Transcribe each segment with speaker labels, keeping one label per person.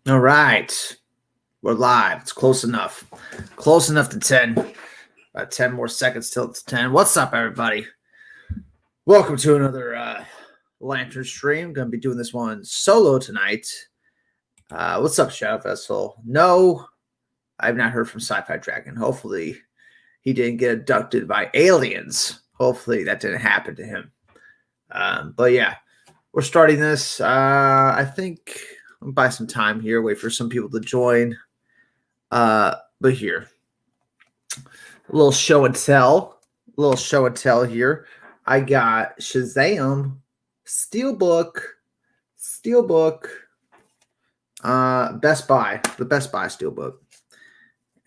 Speaker 1: All right. We're live. It's close enough. Close enough to 10. About 10 more seconds till it's 10. What's up, everybody? Welcome to another Lantern stream. Going to be doing this one solo tonight. What's up, Shadow Vessel? No, I've not heard from Sci-Fi Dragon. Hopefully, he didn't get abducted by aliens. Hopefully, that didn't happen to him. But yeah, we're starting this. I think I'm buy some time here. Wait for some people to join. But here, a little show and tell. A little show and tell here. I got Shazam, Steelbook, Best Buy, the Best Buy Steelbook.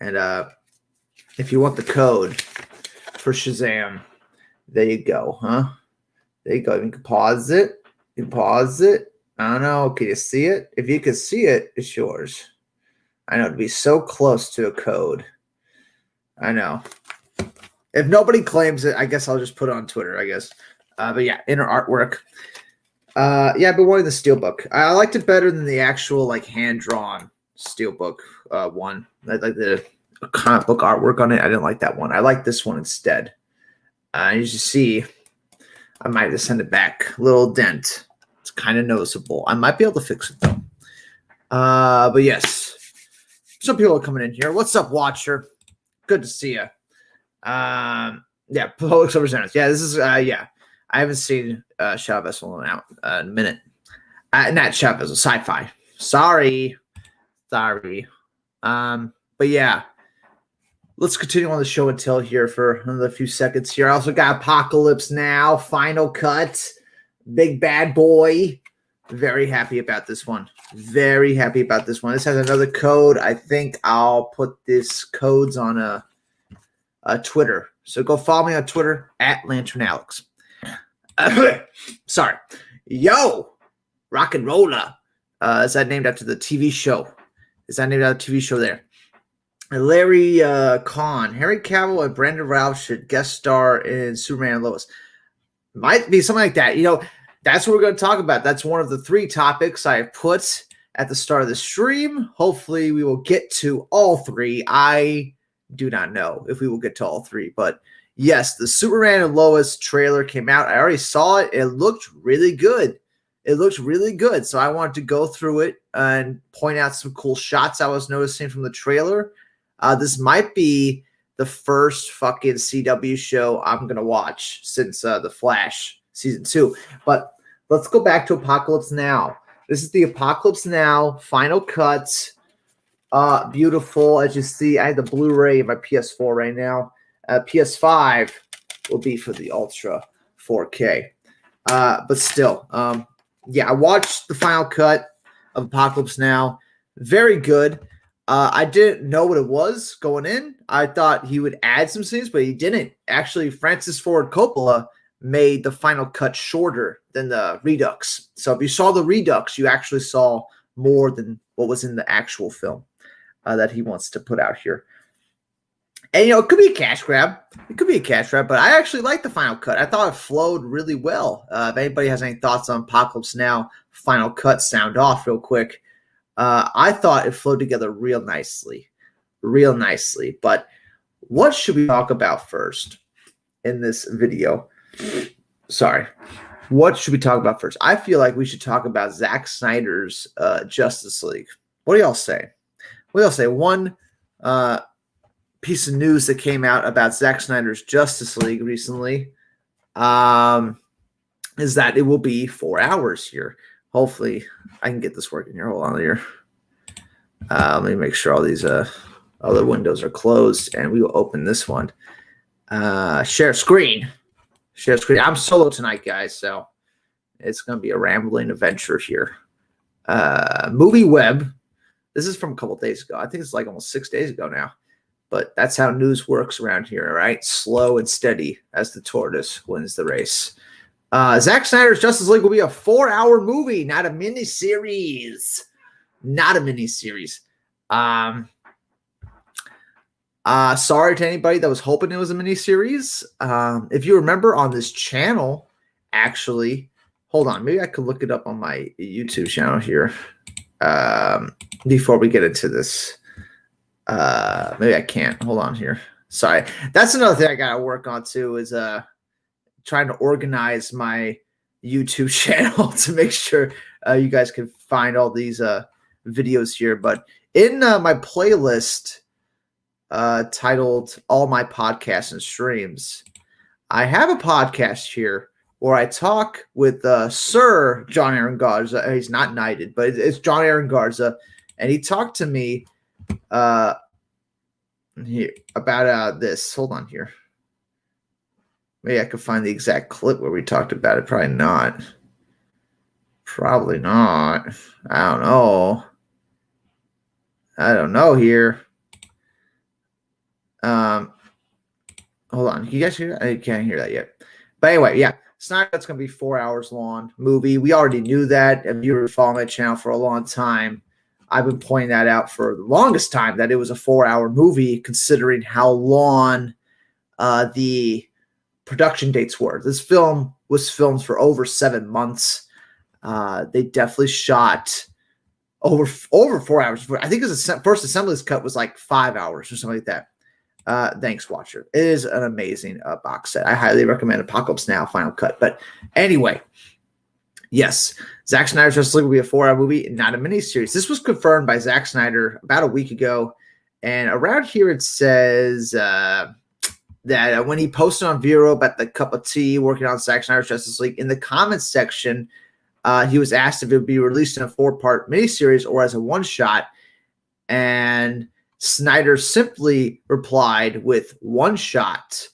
Speaker 1: And if you want the code for Shazam, there you go, huh? There you go. You can pause it. You can pause it. I don't know. Can you see it? If you can see it, it's yours. I know, to be so close to a code. I know. If nobody claims it, I guess I'll just put it on Twitter, I guess. But yeah, inner artwork. Yeah, I've been wanting the Steelbook. I liked it better than the actual, like, hand-drawn Steelbook one. Like the comic book artwork on it. I didn't like that one. I like this one instead. As you see, I might just send it back. Little dent. It's kind of noticeable. I might be able to fix it, though. But yes. Some people are coming in here. What's up, Watcher? Good to see you. Yeah, public representatives. Yeah, this is yeah. I haven't seen Shadow Vessel in a minute. Not Shadow Vessel, Sci-Fi. Sorry. But yeah, let's continue on the show and tell here for another few seconds here. I also got Apocalypse Now, Final Cut, Big Bad Boy. Very happy about this one. Very happy about this one. This has another code. I think I'll put this codes on a Twitter. So go follow me on Twitter at Lantern Alex. Sorry. Yo, Rock and Roller. Is that named after the TV show? Is that named after the TV show there? Larry Kahn, Harry Cavill, and Brandon Routh should guest star in Superman Lois. Might be something like that. You know, that's what we're going to talk about. That's one of the 3 topics I have put at the start of the stream. Hopefully, we will get to all 3. I do not know if we will get to all 3, but yes, the Superman and Lois trailer came out. I already saw it. It looked really good. So I wanted to go through it and point out some cool shots I was noticing from the trailer. This might be the first fucking CW show I'm going to watch since The Flash season 2. But let's go back to Apocalypse Now. This is the Apocalypse Now final cut. Beautiful. As you see, I have the Blu-ray in my PS4 right now. PS5 will be for the Ultra 4K. But still, yeah, I watched the final cut of Apocalypse Now. Very good. I didn't know what it was going in. I thought he would add some scenes, but he didn't. Actually, Francis Ford Coppola made the final cut shorter than the Redux. So if you saw the Redux, you actually saw more than what was in the actual film that he wants to put out here. And, you know, it could be a cash grab. But I actually like the final cut. I thought it flowed really well. If anybody has any thoughts on Apocalypse Now, final cut, sound off real quick. I thought it flowed together real nicely. But what should we talk about first in this video? Sorry. What should we talk about first? I feel like we should talk about Zack Snyder's Justice League. What do y'all say? One piece of news that came out about Zack Snyder's Justice League recently is that it will be 4 hours here. Hopefully, I can get this working here. Hold on here. Let me make sure all these other windows are closed, and we will open this one. Share screen. I'm solo tonight, guys, so it's going to be a rambling adventure here. Movie Web. This is from a couple days ago. I think it's like almost 6 days ago now. But that's how news works around here, right? Slow and steady as the tortoise wins the race. Zack Snyder's Justice League will be a 4-hour movie, not a miniseries. Sorry to anybody that was hoping it was a miniseries. If you remember on this channel, actually, hold on, maybe I could look it up on my YouTube channel here. before we get into this. Maybe I can't. Hold on here. Sorry. That's another thing I got to work on too is trying to organize my YouTube channel to make sure you guys can find all these videos here. But in my playlist titled All My Podcasts and Streams, I have a podcast here where I talk with Sir John Aaron Garza. He's not knighted, but it's John Aaron Garza. And he talked to me here about this. Hold on here. Maybe I could find the exact clip where we talked about it. Probably not. Probably not. I don't know. I don't know here. Hold on. Can you guys hear that? I can't hear that yet. But anyway, yeah. Snyder Cut's going to be 4 hours long movie. We already knew that. If you were following my channel for a long time, I've been pointing that out for the longest time, that it was a 4-hour movie, considering how long the production dates were. This film was filmed for over 7 months. They definitely shot over 4 hours. I think the first assembly's cut was like 5 hours or something like that. Thanks, Watcher. It is an amazing box set. I highly recommend Apocalypse Now Final Cut. But anyway, yes, Zack Snyder Justice League will be a 4-hour movie, not a miniseries. This was confirmed by Zack Snyder about a week ago. And around here it says that when he posted on Vero about the cup of tea working on Zack Snyder Justice League, in the comments section, he was asked if it would be released in a 4-part miniseries or as a one-shot. And Snyder simply replied with one shot.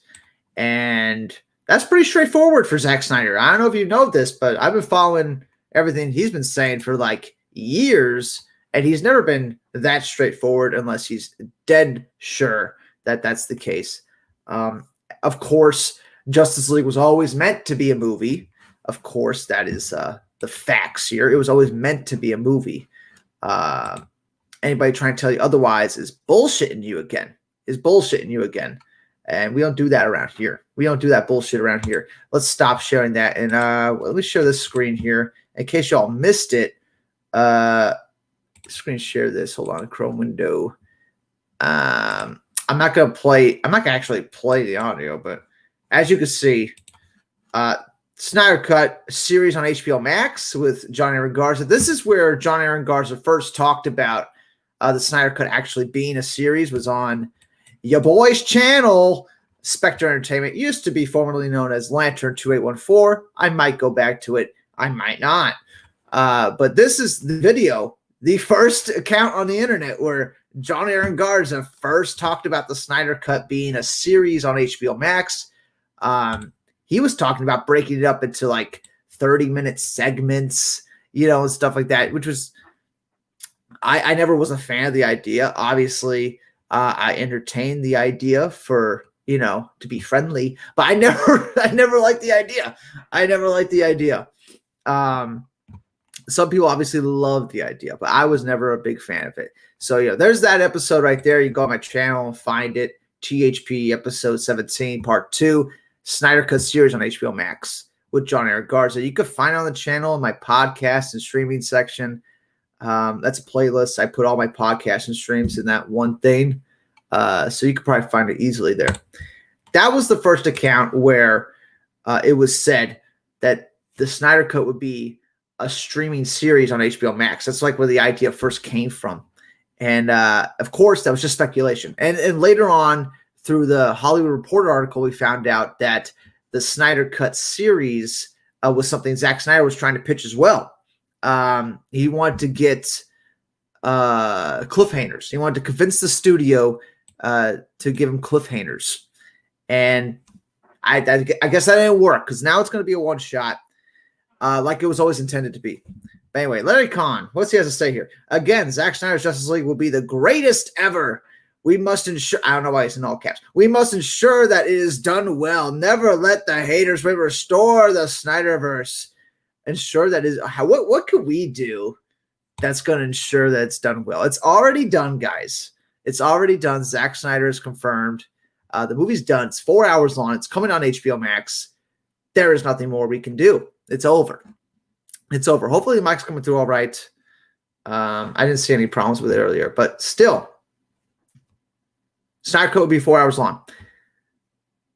Speaker 1: And that's pretty straightforward for Zack Snyder. I don't know if you know this, but I've been following everything he's been saying for like years, and he's never been that straightforward unless he's dead sure that that's the case. Of course, Justice League was always meant to be a movie. Of course, that is the facts here. It was always meant to be a movie. Anybody trying to tell you otherwise is bullshitting you again. And we don't do that around here. We don't do that bullshit around here. Let's stop sharing that. And let me share this screen here in case y'all missed it. Screen share this. Hold on, Chrome window. I'm not gonna actually play the audio, but as you can see, Snyder Cut series on HBO Max with John Aaron Garza. This is where John Aaron Garza first talked about the Snyder Cut actually being a series, was on your boy's channel, Spectre Entertainment. It used to be formerly known as Lantern 2814. I might go back to it. I might not. But this is the video, the first account on the internet where John Aaron Garza first talked about the Snyder Cut being a series on HBO Max. He was talking about breaking it up into like 30-minute segments, and stuff like that, which was, I never was a fan of the idea. Obviously, I entertained the idea for, to be friendly, but I never liked the idea. Some people obviously love the idea, but I was never a big fan of it. So, there's that episode right there. You go on my channel and find it. THP episode 17, part 2, Snyder Cut series on HBO Max with John Aaron Garza. You can find it on the channel in my podcast and streaming section. That's a playlist. I put all my podcasts and streams in that one thing. So you could probably find it easily there. That was the first account where it was said that the Snyder Cut would be a streaming series on HBO Max. That's like where the idea first came from. And of course, that was just speculation. And later on, through the Hollywood Reporter article, we found out that the Snyder Cut series was something Zack Snyder was trying to pitch as well. He wanted to get cliffhangers. He wanted to convince the studio to give him cliffhangers. And I guess that didn't work, because now it's going to be a one-shot like it was always intended to be. But anyway, Larry Kahn, what's he has to say here? Again, Zack Snyder's Justice League will be the greatest ever. We must ensure, I don't know why it's in all caps. We must ensure that it is done well. Never let the haters restore the Snyderverse. Ensure that is what could we do that's going to ensure that it's done well? It's already done, guys. It's already done. Zack Snyder is confirmed. The movie's done. It's 4 hours long. It's coming on HBO Max. There is nothing more we can do. It's over. It's over. Hopefully the mic's coming through all right. I didn't see any problems with it earlier, but still, Snyder Cut would be 4 hours long.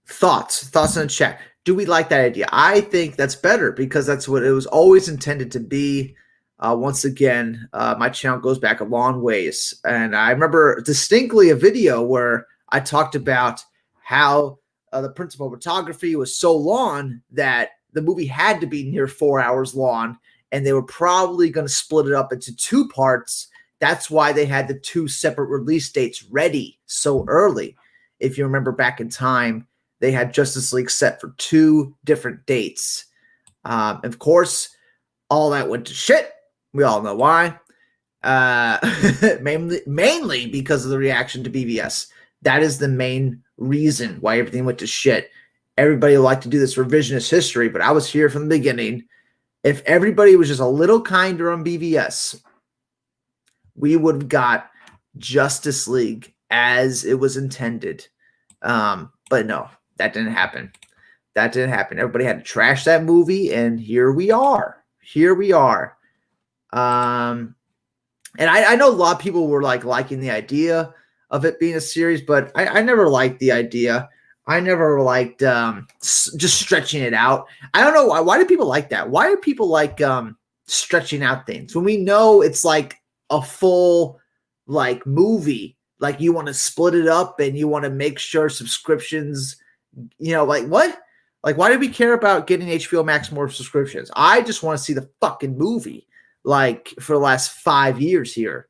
Speaker 1: Thoughts in the chat. Do we like that idea? I think that's better because that's what it was always intended to be. Once again, my channel goes back a long ways. And I remember distinctly a video where I talked about how the principal photography was so long that the movie had to be near 4 hours long, and they were probably going to split it up into 2 parts. That's why they had the 2 separate release dates ready so early. If you remember back in time, they had Justice League set for 2 different dates. Of course, all that went to shit. We all know why. Mainly because of the reaction to BVS. That is the main reason why everything went to shit. Everybody would like to do this revisionist history, but I was here from the beginning. If everybody was just a little kinder on BVS, we would have got Justice League as it was intended. But no, that didn't happen. That didn't happen. Everybody had to trash that movie, and here we are. Here we are. And I know a lot of people were like liking the idea of it being a series, but I never liked the idea. I never liked just stretching it out. I don't know why. Why do people like that? Why do people like stretching out things when we know it's like a full like movie? Like you want to split it up and you want to make sure subscriptions, you know, like what? Like why do we care about getting HBO Max more subscriptions? I just want to see the fucking movie like for the last 5 years here.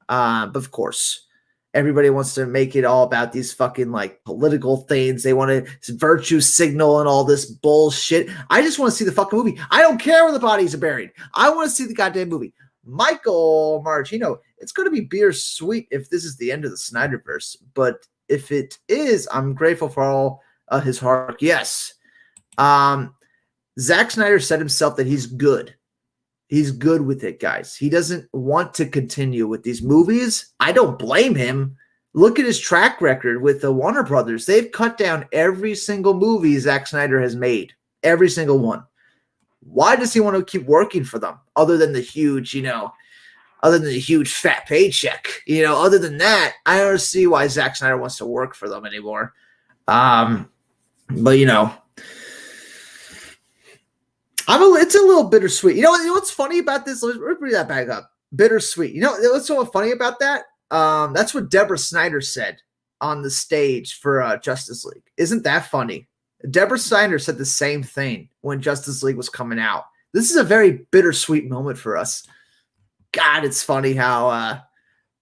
Speaker 1: But of course, everybody wants to make it all about these fucking like political things. They want to virtue signal and all this bullshit. I just want to see the fucking movie. I don't care where the bodies are buried. I want to see the goddamn movie. Michael Margino, it's going to be bittersweet if this is the end of the Snyderverse. But if it is, I'm grateful for all his hard work. Yes. Zack Snyder said himself that he's good. He's good with it, guys. He doesn't want to continue with these movies. I don't blame him. Look at his track record with the Warner Brothers. They've cut down every single movie Zack Snyder has made. Every single one. Why does he want to keep working for them? Other than the huge, other than the huge fat paycheck. Other than that, I don't see why Zack Snyder wants to work for them anymore. But it's a little bittersweet. You know what's funny about this? Let's bring that back up. Bittersweet. You know what's so funny about that? That's what Deborah Snyder said on the stage for Justice League. Isn't that funny? Deborah Snyder said the same thing when Justice League was coming out. This is a very bittersweet moment for us. God, it's funny how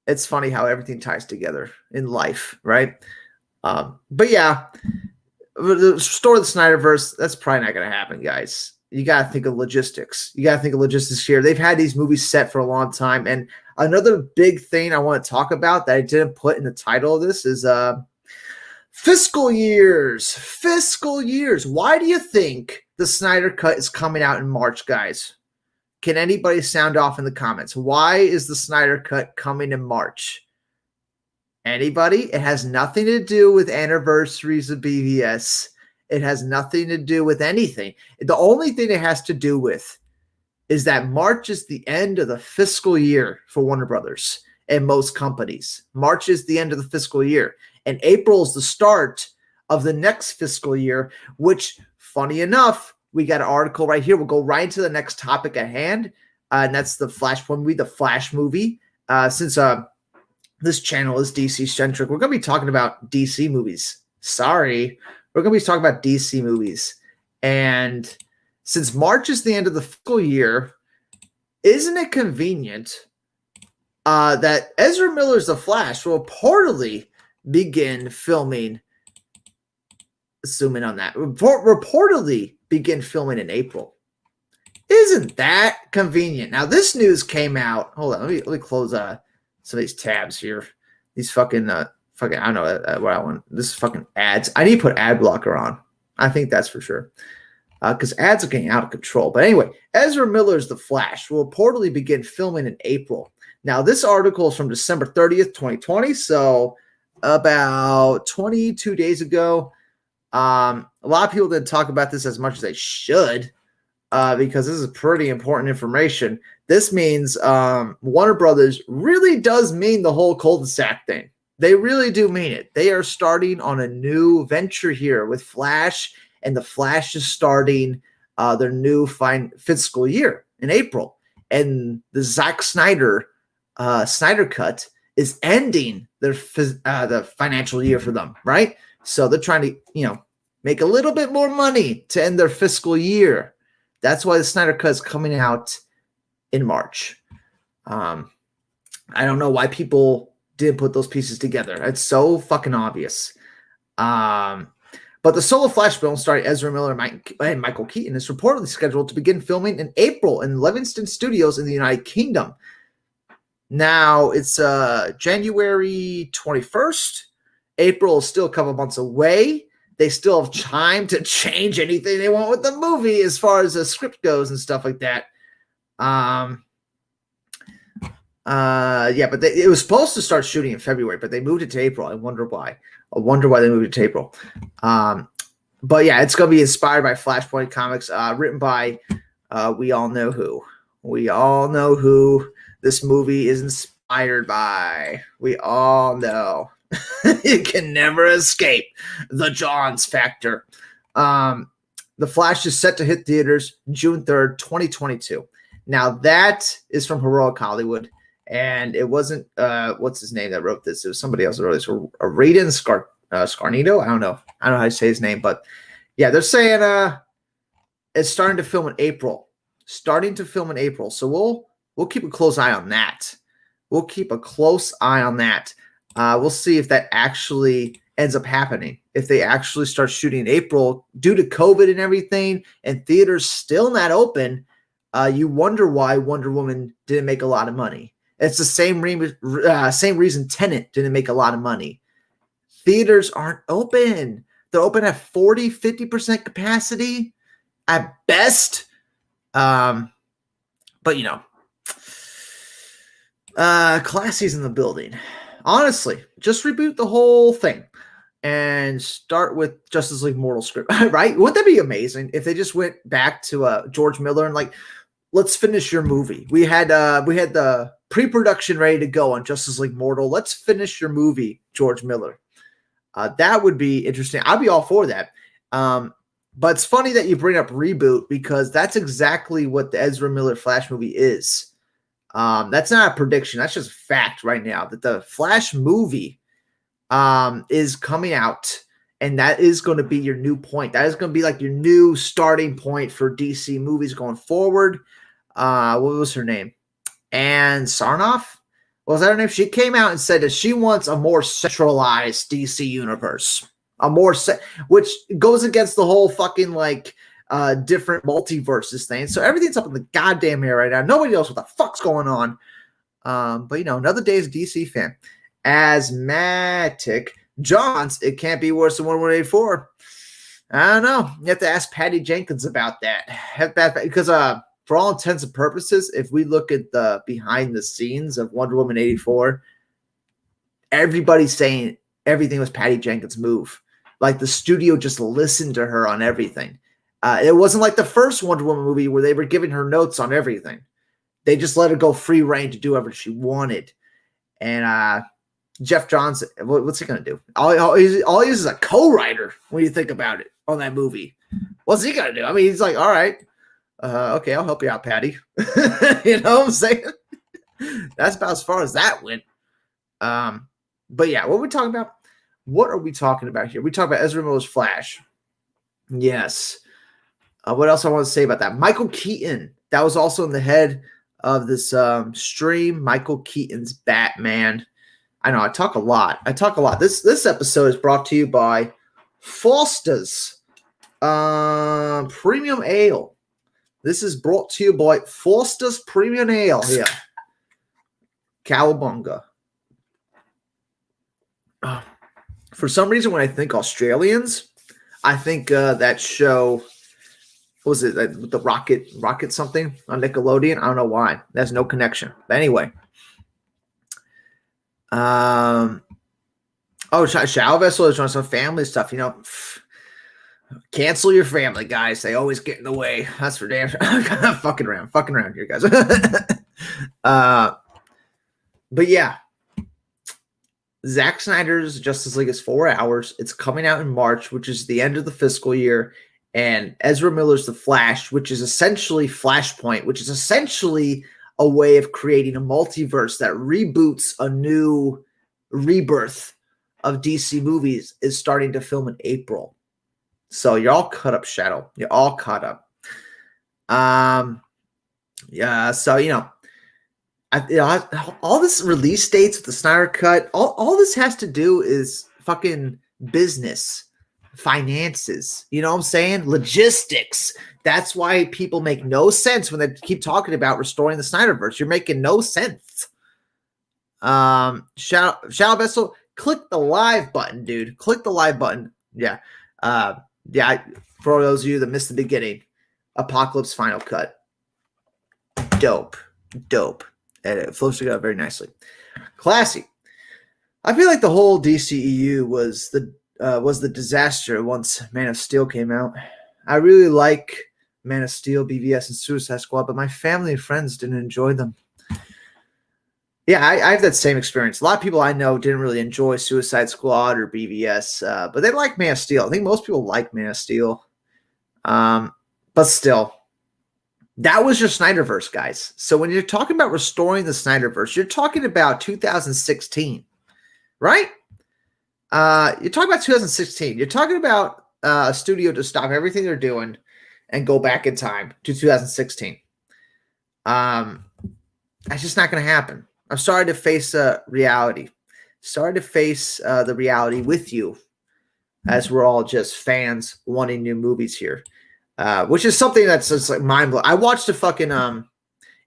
Speaker 1: everything ties together in life, right? But yeah, the story of the Snyderverse, that's probably not going to happen, guys. You got to think of logistics. Here. They've had these movies set for a long time. And another big thing I want to talk about that I didn't put in the title of this is fiscal years. Fiscal years. Why do you think the Snyder Cut is coming out in March, guys? Can anybody sound off in the comments? Why is the Snyder Cut coming in March? Anybody? It has nothing to do with anniversaries of BVS. It has nothing to do with anything. The only thing it has to do with is that March is the end of the fiscal year for Warner Brothers and most companies. March is the end of the fiscal year. And April is the start of the next fiscal year, which, funny enough, we got an article right here. We'll go right into the next topic at hand. And that's the Flashpoint movie, the Flash movie. Since this channel is DC-centric, we're going to be talking about DC movies. Sorry. We're going to be talking about DC movies. And since March is the end of the fiscal year, isn't it convenient that Ezra Miller's The Flash will reportedly begin filming, zoom in on that, reportedly begin filming in April? Isn't that convenient? Now, this news came out. Hold on. Let me close some of these tabs here. These fucking I don't know what I want. This fucking ads. I need to put ad blocker on. I think that's for sure. Because ads are getting out of control. But anyway, Ezra Miller's The Flash will reportedly begin filming in April. Now, this article is from December 30th, 2020. So about 22 days ago. A lot of people didn't talk about this as much as they should. because this is pretty important information. This means Warner Brothers really does mean the whole cul-de-sac thing. They really do mean it. They are starting on a new venture here with Flash, and the Flash is starting their new fiscal year in April. And the Zack Snyder cut is ending the financial year for them, right? So they're trying to, make a little bit more money to end their fiscal year. That's why the Snyder cut is coming out in March. I don't know why people didn't put those pieces together. It's so fucking obvious. But the solo Flash film starring Ezra Miller and Michael Keaton is reportedly scheduled to begin filming in April in Livingston Studios in the United Kingdom. Now, it's January 21st. April is still a couple months away. They still have time to change anything they want with the movie as far as the script goes and stuff like that. But it was supposed to start shooting in February, but they moved it to April. I wonder why. They moved it to April. But yeah, it's going to be inspired by Flashpoint comics, written by we all know who. We all know who this movie is inspired by. We all know. You can never escape the Johns factor. The Flash is set to hit theaters June 3rd, 2022. Now, that is from Heroic Hollywood, and it wasn't, what's his name that wrote this? It was somebody else that wrote this. Raiden Scarnito? I don't know how to say his name, but yeah, they're saying it's starting to film in April. So we'll keep a close eye on that. We'll see if that actually ends up happening. If they actually start shooting in April due to COVID and everything, and theaters still not open, you wonder why Wonder Woman didn't make a lot of money. It's the same reason Tenet didn't make a lot of money. Theaters aren't open. They're open at 40, 50% capacity at best. But Classy's in the building. Honestly, just reboot the whole thing and start with Justice League Mortal script, right? Wouldn't that be amazing if they just went back to George Miller and let's finish your movie. We had the pre-production ready to go on Justice League Mortal. Let's finish your movie, George Miller. That would be interesting. I'd be all for that. But it's funny that you bring up reboot because that's exactly what the Ezra Miller Flash movie is. That's not a prediction. That's just fact right now that the Flash movie is coming out, and that is going to be your new point. That is going to be like your new starting point for DC movies going forward. What was her name? Ann Sarnoff? What was that her name? She came out and said that she wants a more centralized DC universe. Which goes against the whole fucking different multiverses thing. So everything's up in the goddamn air right now. Nobody knows what the fuck's going on. But another day as a DC fan. Asthmatic Johns, it can't be worse than 1184. I don't know. You have to ask Patty Jenkins about that. Because for all intents and purposes, if we look at the behind the scenes of Wonder Woman 84, everybody's saying everything was Patty Jenkins' move. Like the studio just listened to her on everything. It wasn't like the first Wonder Woman movie where they were giving her notes on everything. They just let her go free reign to do whatever she wanted. And Jeff Johns, what's he going to do? All he is a co-writer when you think about it on that movie. What's he going to do? I mean, he's like, all right, okay, I'll help you out, Patty. You know what I'm saying? That's about as far as that went. But yeah, what are we talking about? What are we talking about here? We talk about Ezra Miller's Flash. Yes. What else I want to say about that? Michael Keaton. That was also in the head of this stream. Michael Keaton's Batman. I know I talk a lot. This episode is brought to you by Foster's Premium Ale. This is brought to you by Foster's Premium Ale here. Cowabunga. For some reason, when I think Australians, I think that show, what was it, the Rocket something on Nickelodeon? I don't know why. There's no connection. But anyway. Shower Vessel is on some family stuff, Cancel your family, guys. They always get in the way. That's for damn sure. fucking around here, guys. But yeah, Zack Snyder's Justice League is 4 hours. It's coming out in March, which is the end of the fiscal year. And Ezra Miller's The Flash, which is essentially Flashpoint, which is essentially a way of creating a multiverse that reboots a new rebirth of DC movies, is starting to film in April. So you're all caught up, Shadow. You're all caught up. Yeah, so, all this release dates with the Snyder Cut, all this has to do is fucking business. Finances, you know what I'm saying? Logistics. That's why people make no sense when they keep talking about restoring the Snyderverse. You're making no sense. Shadow Vessel, click the live button, dude. Click the live button. Yeah. For those of you that missed the beginning, Apocalypse Final Cut. Dope. And it flows together very nicely. Classy. I feel like the whole DCEU was the disaster once Man of Steel came out. I really like Man of Steel, BVS, and Suicide Squad, but my family and friends didn't enjoy them. Yeah, I have that same experience. A lot of people I know didn't really enjoy Suicide Squad or BVS, but they like Man of Steel. I think most people like Man of Steel. But still, that was your Snyderverse, guys. So when you're talking about restoring the Snyderverse, you're talking about 2016, right? You're talking about 2016. You're talking about a studio to stop everything they're doing and go back in time to 2016. That's just not going to happen. I'm sorry to face reality. Sorry to face the reality with you, as we're all just fans wanting new movies here, which is something that's just like mind blowing. I watched a fucking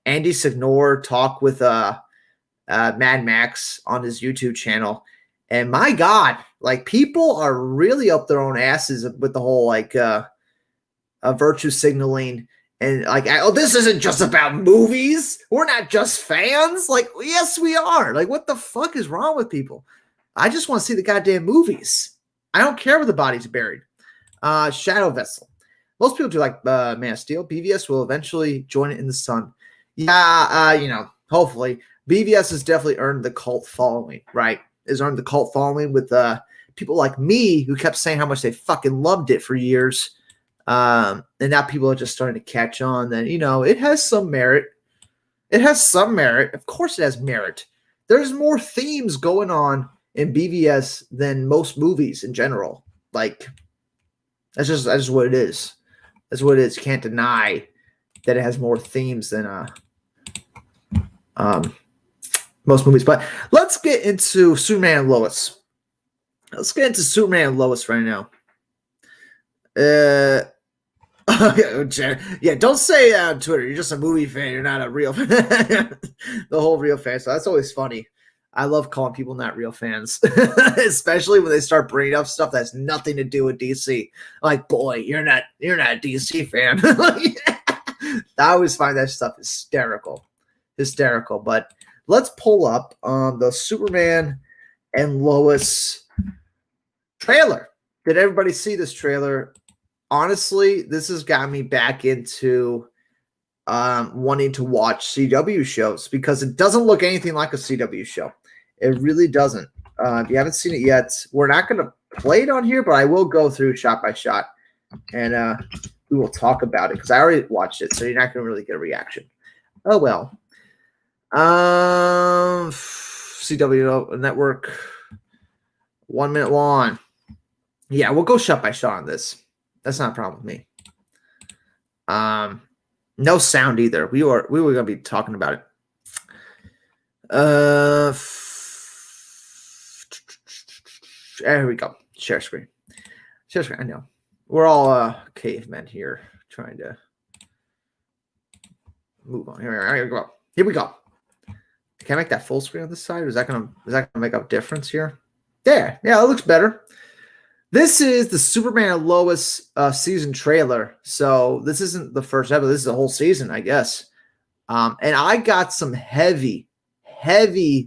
Speaker 1: Andy Signore talk with Mad Max on his YouTube channel. And my God, like, people are really up their own asses with the whole virtue signaling and like, oh, this isn't just about movies. We're not just fans. Like, yes, we are. Like, what the fuck is wrong with people? I just want to see the goddamn movies. I don't care where the body's buried. Shadow Vessel. Most people do like Man of Steel. BVS will eventually join it in the sun. Yeah, hopefully. BVS has definitely earned the cult following, right? Has earned the cult following with people like me who kept saying how much they fucking loved it for years. And now people are just starting to catch on that, it has some merit. It has some merit. Of course it has merit. There's more themes going on in BVS than most movies in general. Like, that's just what it is. That's what it is. You can't deny that it has more themes than most movies. But let's get into Superman Lois. Let's get into Superman Lois right now. Yeah, don't say that on Twitter. You're just a movie fan. You're not a real fan. The whole real fan. So that's always funny. I love calling people not real fans, especially when they start bringing up stuff that has nothing to do with DC. Like, boy, you're not a DC fan. I always find that stuff hysterical. But let's pull up the Superman and Lois trailer. Did everybody see this trailer? Honestly, this has got me back into wanting to watch CW shows because it doesn't look anything like a CW show. It really doesn't. If you haven't seen it yet, we're not going to play it on here, but I will go through shot by shot and we will talk about it because I already watched it, so you're not going to really get a reaction. Oh, well. CW Network, 1 minute long. Yeah, we'll go shot by shot on this. That's not a problem with me. No sound either. We were going to be talking about it. There we go. Share screen. I know. We're all cavemen here trying to move on. Here we go. Can I make that full screen on this side? Is that gonna make a difference here? There. Yeah, it looks better. This is the Superman and Lois season trailer. So this isn't the first episode. This is the whole season, I guess. And I got some heavy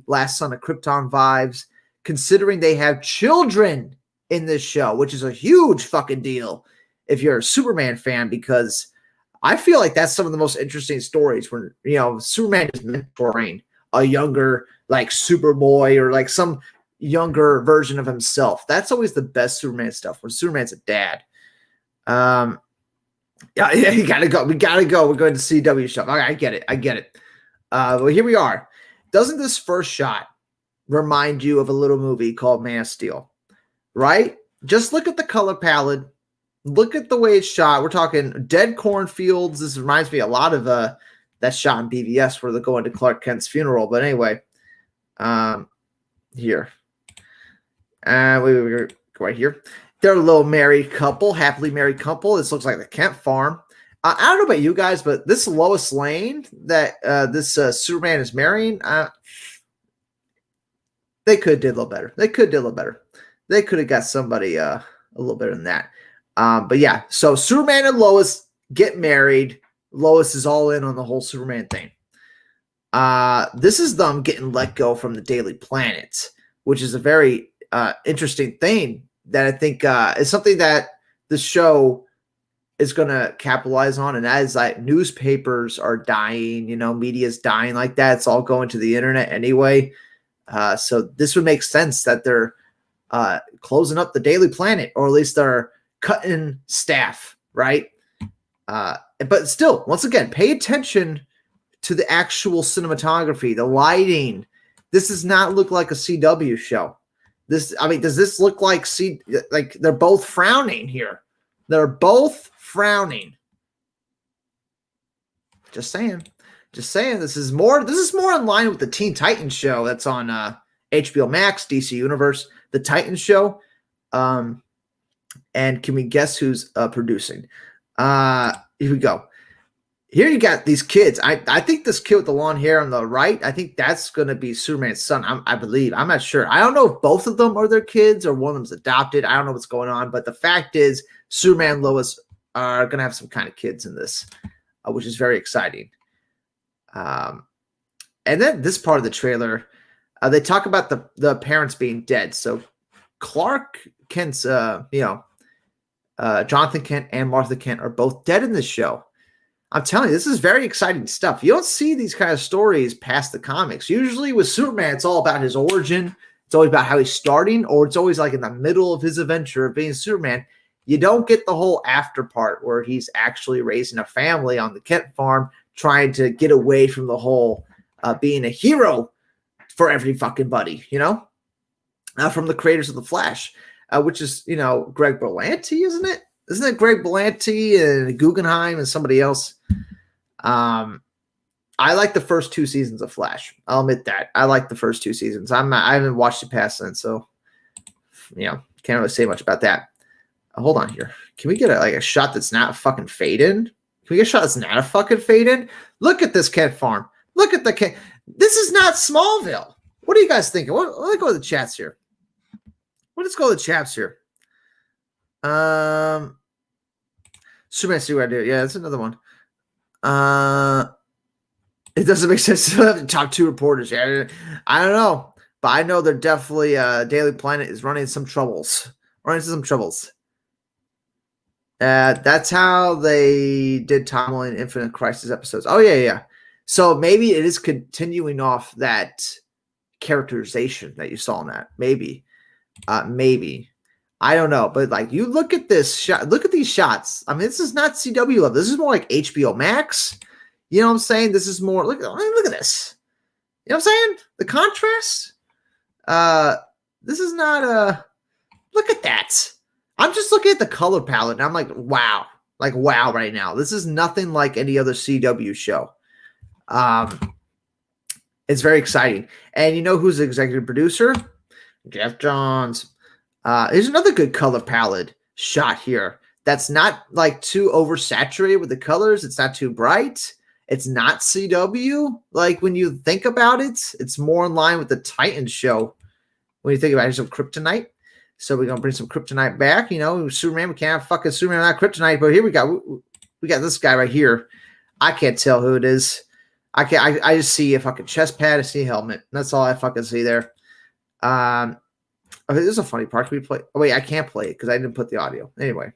Speaker 1: Last Son of Krypton vibes, considering they have children in this show, which is a huge fucking deal. if you're a Superman fan, because I feel like that's some of the most interesting stories when, you know, Superman is mentoring a younger, like, Superboy or like some younger version of himself. That's always the best Superman stuff, when Superman's a dad. Yeah, you gotta go. We gotta go. We're going to CW stuff. Okay, I get it. Well, here we are. Doesn't this first shot remind you of a little movie called Man of Steel? Right? Just look at the color palette. Look at the way it's shot. We're talking dead cornfields. This reminds me a lot of that shot in BVS where they're going to Clark Kent's funeral. But anyway, here. We right here. They're a little married couple, happily married couple. This looks like the Kent farm. I don't know about you guys, but this Lois Lane that this Superman is marrying, they could have did a little better. They could have got somebody a little better than that. But yeah, so Superman and Lois get married. Lois is all in on the whole Superman thing. This is them getting let go from the Daily Planet, which is a very interesting thing that I think is something that the show is going to capitalize on. And as like newspapers are dying, you know, media's dying like that, it's all going to the internet anyway. So this would make sense that they're closing up the Daily Planet, or at least they're cutting staff, right? But still, once again, pay attention to the actual cinematography, the lighting. This does not look like a CW show. Does this look like like they're both frowning here? They're both frowning. Just saying. This is more in line with the Teen Titans show that's on HBO Max, DC Universe, the Titans show. And can we guess who's producing? Here we go. Here you got these kids. I think this kid with the long hair on the right, I think that's going to be Superman's son, I believe. I'm not sure. I don't know if both of them are their kids or one of them's adopted. I don't know what's going on. But the fact is, Superman and Lois are going to have some kind of kids in this, which is very exciting. And then this part of the trailer, they talk about the parents being dead. So Clark Kent's, Jonathan Kent and Martha Kent are both dead in this show. I'm telling you, this is very exciting stuff. You don't see these kind of stories past the comics. Usually with Superman, it's all about his origin. It's always about how he's starting, or it's always like in the middle of his adventure of being Superman. You don't get the whole after part where he's actually raising a family on the Kent farm, trying to get away from the whole being a hero for every fucking buddy, you know, from the creators of The Flash, which is, you know, Greg Berlanti, isn't it? Isn't it Greg Berlanti and Guggenheim and somebody else? I like the first 2 seasons of Flash. I'll admit that. I like the first 2 seasons. I haven't watched it past then, so, you know, can't really say much about that. Hold on here. Can we get a shot that's not a fucking fade in? Can we get a shot that's not a fucking fade in? Look at this Kent farm. Look at the Kent. This is not Smallville. What are you guys thinking? Let's go to the chats here. Let's go to the chats here. Superman, see what I do. Yeah, that's another one. It doesn't make sense to have the top 2 reporters. Yeah, I don't know, but I know they're definitely Daily Planet is running into some troubles. That's how they did timeline Infinite Crisis episodes. Oh yeah. So maybe it is continuing off that characterization that you saw in that. Maybe. I don't know, but like you look at this shot, look at these shots. I mean, this is not CW level. This is more like HBO Max. You know what I'm saying? This is more. Look at this. You know what I'm saying? The contrast. This is not look at that. I'm just looking at the color palette and I'm like, wow, right now. This is nothing like any other CW show. It's very exciting. And you know who's the executive producer? Jeff Johns. There's another good color palette shot here. That's not like too oversaturated with the colors. It's not too bright. It's not CW. Like when you think about it, it's more in line with the Titans show. When you think about it, some kryptonite. So we're gonna bring some kryptonite back. You know, Superman. We can't have fucking Superman without kryptonite. But here we got this guy right here. I can't tell who it is. I just see a fucking chest pad. I see a helmet. That's all I fucking see there. Okay, this is a funny part. Can we play? Oh wait, I can't play it because I didn't put the audio. Anyway,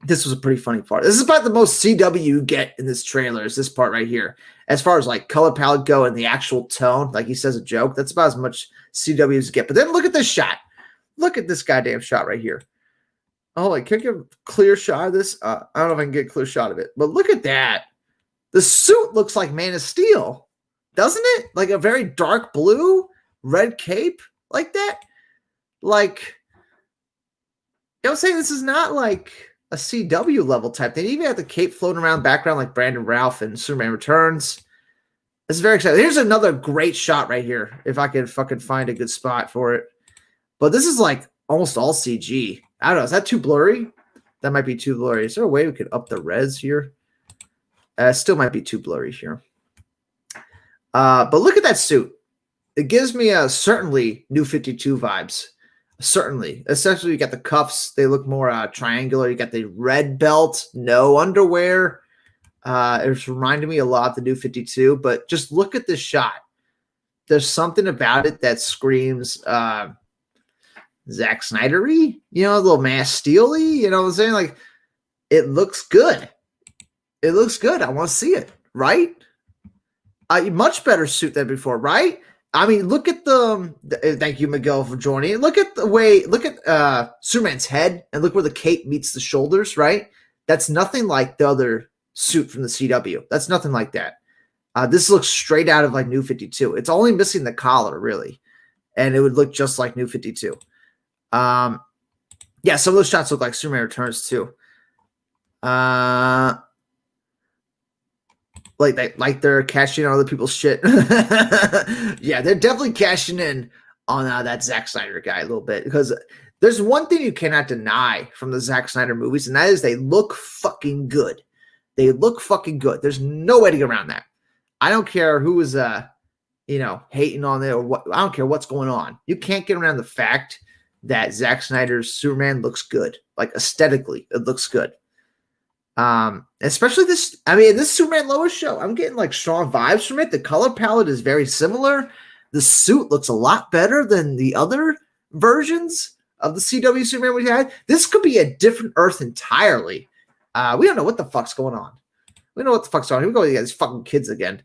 Speaker 1: this was a pretty funny part. This is about the most CW you get in this trailer, is this part right here. As far as like color palette go and the actual tone, like he says a joke, that's about as much CW as you get. But then look at this shot. Look at this goddamn shot right here. Oh, like, can I get a clear shot of this? I don't know if I can get a clear shot of it, but look at that. The suit looks like Man of Steel, doesn't it? Like a very dark blue, red cape like that. Like, you know what I'm saying? This is not like a CW level type. They even have the cape floating around background like Brandon Routh and Superman Returns. This is very exciting. Here's another great shot right here, if I could fucking find a good spot for it. But this is like almost all CG. I don't know. Is that too blurry? That might be too blurry. Is there a way we could up the res here? Still might be too blurry here. But look at that suit. It gives me a certainly New 52 vibes. Certainly. Essentially, you got the cuffs. They look more triangular. You got the red belt, no underwear. It's reminding me a lot of the New 52. But just look at this shot. There's something about it that screams Zack Snyder-y, you know, a little Man of Steel-y, you know what I'm saying? Like, it looks good. It looks good. I want to see it, right? Much better suit than before, right? I mean, look at thank you, Miguel, for joining. Look at the way, look at Superman's head, and look where the cape meets the shoulders, right? That's nothing like the other suit from the CW. That's nothing like that. This looks straight out of like New 52. It's only missing the collar, really, and it would look just like New 52. Yeah, some of those shots look like Superman Returns too. Like they're cashing in on other people's shit. Yeah, they're definitely cashing in on that Zack Snyder guy a little bit, because there's one thing you cannot deny from the Zack Snyder movies, and that is they look fucking good. They look fucking good. There's no way to get around that. I don't care who is hating on it or what. I don't care what's going on. You can't get around the fact that Zack Snyder's Superman looks good. Like, aesthetically, it looks good. Especially this, I mean, this Superman Lois show, I'm getting like strong vibes from it. The color palette is very similar. The suit looks a lot better than the other versions of the CW Superman we had. This could be a different Earth entirely. We don't know what the fuck's going on. We don't know what the fuck's going on. Here we go with these fucking kids again.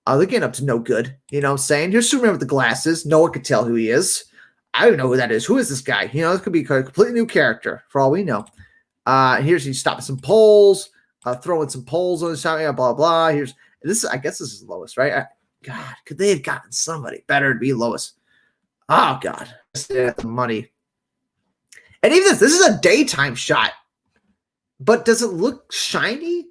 Speaker 1: They're getting up to no good. You know what I'm saying? Here's Superman with the glasses. No one could tell who he is. I don't know who that is. Who is this guy? You know, this could be a completely new character for all we know. Here's he's stopping some poles, throwing some poles on the side, blah, blah. Here's this. I guess this is Lois, right? God, could they have gotten somebody better to be Lois? Oh, God. The money. And even this is a daytime shot. But does it look shiny?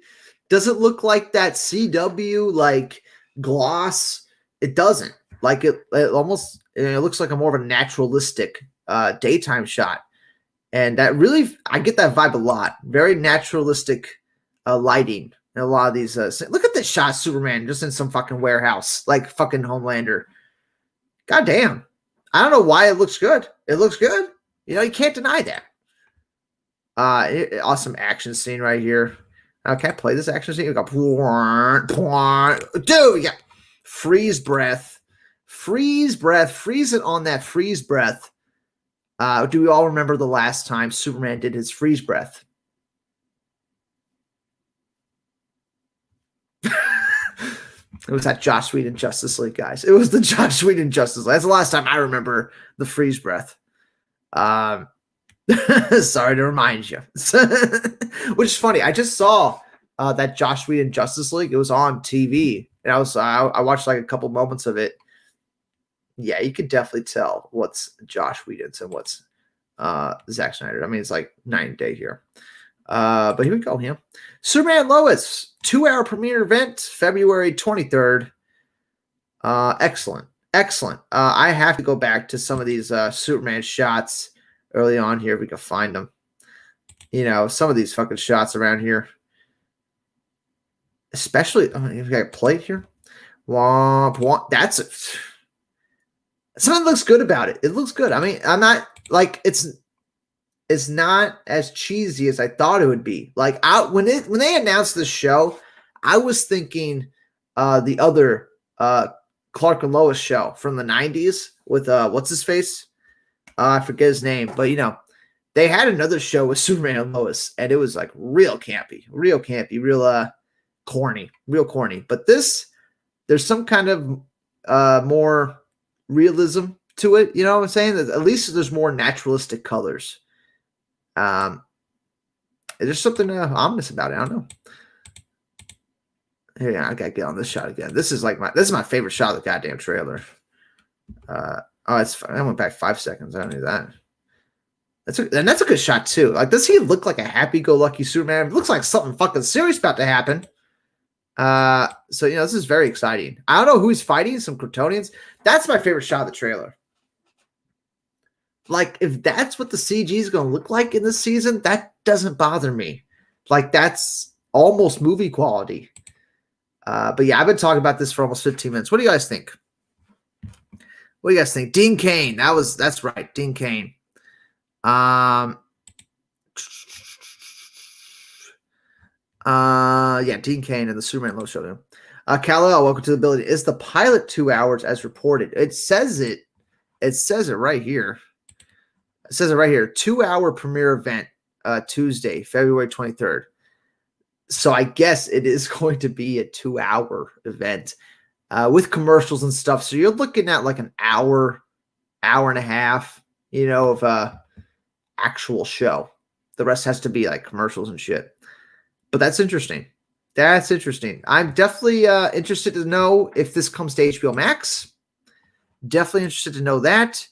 Speaker 1: Does it look like that CW, like, gloss? It doesn't. Like, it almost, it looks like a more of a naturalistic daytime shot. And that really, I get that vibe a lot. Very naturalistic lighting in a lot of these. Look at this shot, Superman, just in some fucking warehouse, like fucking Homelander. God damn. I don't know why it looks good. It looks good. You know, you can't deny that. Awesome action scene right here. Can I play this action scene? We got, dude, we got freeze breath. Freeze breath. Freeze it on that freeze breath. Do we all remember the last time Superman did his freeze breath? It was that Joss Whedon Justice League, guys. It was the Joss Whedon Justice League. That's the last time I remember the freeze breath. Sorry to remind you. Which is funny. I just saw that Joss Whedon Justice League. It was on TV, and I watched like a couple moments of it. Yeah, you could definitely tell what's Joss Whedon's and what's Zack Snyder. I mean, it's like 9 day here. But here we go. Yeah. Superman Lois, 2-hour premiere event, February 23rd. Excellent. Excellent. I have to go back to some of these Superman shots early on here if we can find them. You know, some of these fucking shots around here. Especially, you've got a plate here. Womp, womp. That's it. Something looks good about it. It looks good. I mean, I'm not like it's not as cheesy as I thought it would be. Like when they announced this show, I was thinking the other Clark and Lois show from the 90s with what's his face? I forget his name, but you know, They had another show with Superman Lois, and it was like real campy, real corny, real corny. But this, there's some kind of more realism to it. You know what I'm saying? At least there's more naturalistic colors. There's something ominous about it. I don't know. Here, I gotta get on this shot again. This is my favorite shot of the goddamn trailer. I went back 5 seconds. I don't need that. That's a good shot too. Like, does he look like a happy-go-lucky Superman? It looks like something fucking serious about to happen. So this is very exciting. I don't know who he's fighting. Some Kryptonians. That's my favorite shot of the trailer. Like, if that's what the CG is going to look like in this season, that doesn't bother me. Like, that's almost movie quality. But yeah, I've been talking about this for almost 15 minutes. What do you guys think? What do you guys think? Dean Cain. That's right. Dean Cain. Dean Cain and the Superman Lois show. Kal-El, welcome to the building. Is the pilot 2 hours as reported? It says it right here. It says it right here. 2-hour premiere event, Tuesday, February 23rd. So I guess it is going to be a 2-hour event with commercials and stuff. So you're looking at like an hour and a half, of actual show. The rest has to be like commercials and shit. But that's interesting. That's interesting. I'm definitely interested to know if this comes to HBO Max. Definitely interested to know that.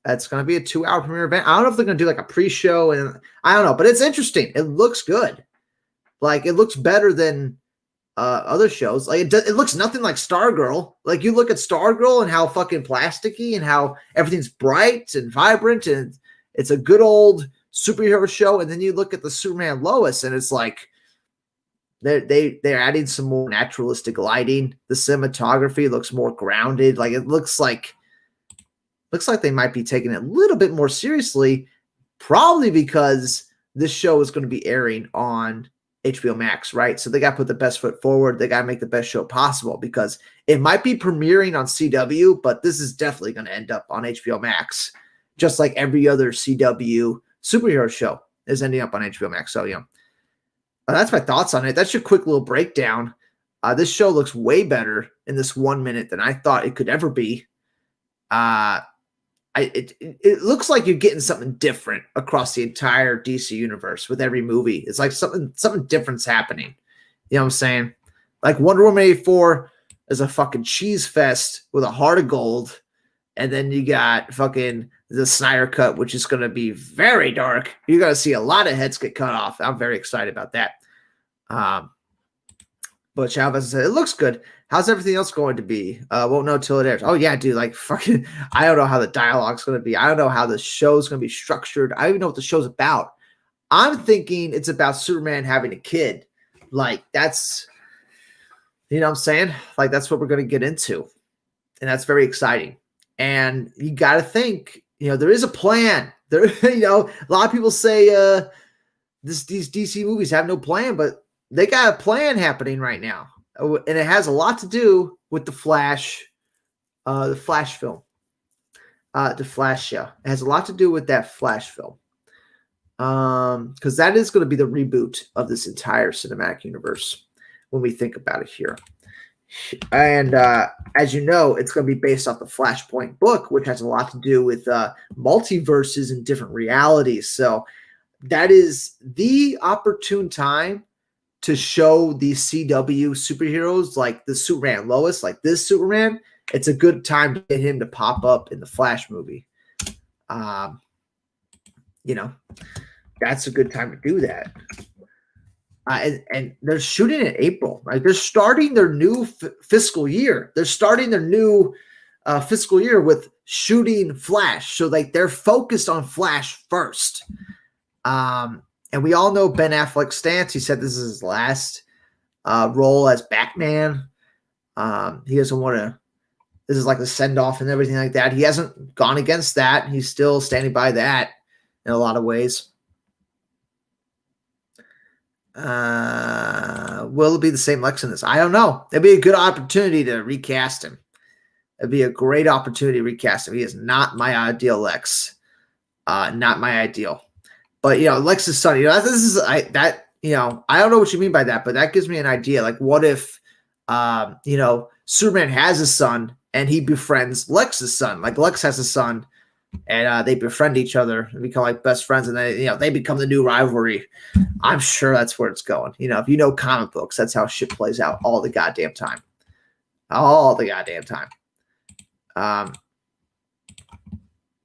Speaker 1: It's going to be a 2-hour premiere event. I don't know if they're going to do like a pre-show, and I don't know, but it's interesting. It looks good. Like, it looks better than other shows. Like, it looks nothing like Stargirl. Like, you look at Stargirl and how fucking plasticky and how everything's bright and vibrant, and it's a good old superhero show. And then you look at the Superman Lois, and it's like they're adding some more naturalistic lighting. The cinematography looks more grounded. Like, it looks like they might be taking it a little bit more seriously, probably because this show is going to be airing on HBO Max, right? So they got to put the best foot forward. They got to make the best show possible, because it might be premiering on CW, but this is definitely going to end up on HBO Max, just like every other CW superhero show is ending up on HBO Max. So, that's my thoughts on it. That's your quick little breakdown. This show looks way better in this 1 minute than I thought it could ever be. It looks like you're getting something different across the entire DC universe with every movie. It's like something different's happening. You know what I'm saying? Like, Wonder Woman 84 is a fucking cheese fest with a heart of gold. And then you got fucking the Snyder Cut, which is going to be very dark. You're going to see a lot of heads get cut off. I'm very excited about that. But Chavez said, it looks good. How's everything else going to be? Won't know till it airs. Oh, yeah, dude. Like, fucking, I don't know how the dialogue's going to be. I don't know how the show's going to be structured. I don't even know what the show's about. I'm thinking it's about Superman having a kid. Like, that's, you know what I'm saying? Like, that's what we're going to get into. And that's very exciting. And you got to think, there is a plan. There, a lot of people say these DC movies have no plan, but they got a plan happening right now. And it has a lot to do with the Flash film. The Flash show. It has a lot to do with that Flash film. Because that is going to be the reboot of this entire cinematic universe when we think about it here. And as you know, it's going to be based off the Flashpoint book, which has a lot to do with multiverses and different realities. So that is the opportune time to show these CW superheroes like the Superman Lois, like this Superman. It's a good time to get him to pop up in the Flash movie. That's a good time to do that. And they're shooting in April, right? They're starting their new fiscal year. They're starting their new fiscal year with shooting Flash. So like they're focused on Flash first. And we all know Ben Affleck's stance. He said this is his last role as Batman. He doesn't want to. This is like the send off and everything like that. He hasn't gone against that. He's still standing by that in a lot of ways. Will it be the same Lex in this? I don't know. It'd be a good opportunity to recast him. It'd be a great opportunity to recast him. He is not my ideal Lex. Not my ideal. But Lex's son. This is I don't know what you mean by that, but that gives me an idea. Like, what if Superman has a son and he befriends Lex's son? Like, Lex has a son, and they befriend each other and become like best friends, and they become the new rivalry. I'm sure that's where it's going. If you know comic books, that's how shit plays out all the goddamn time. All the goddamn time.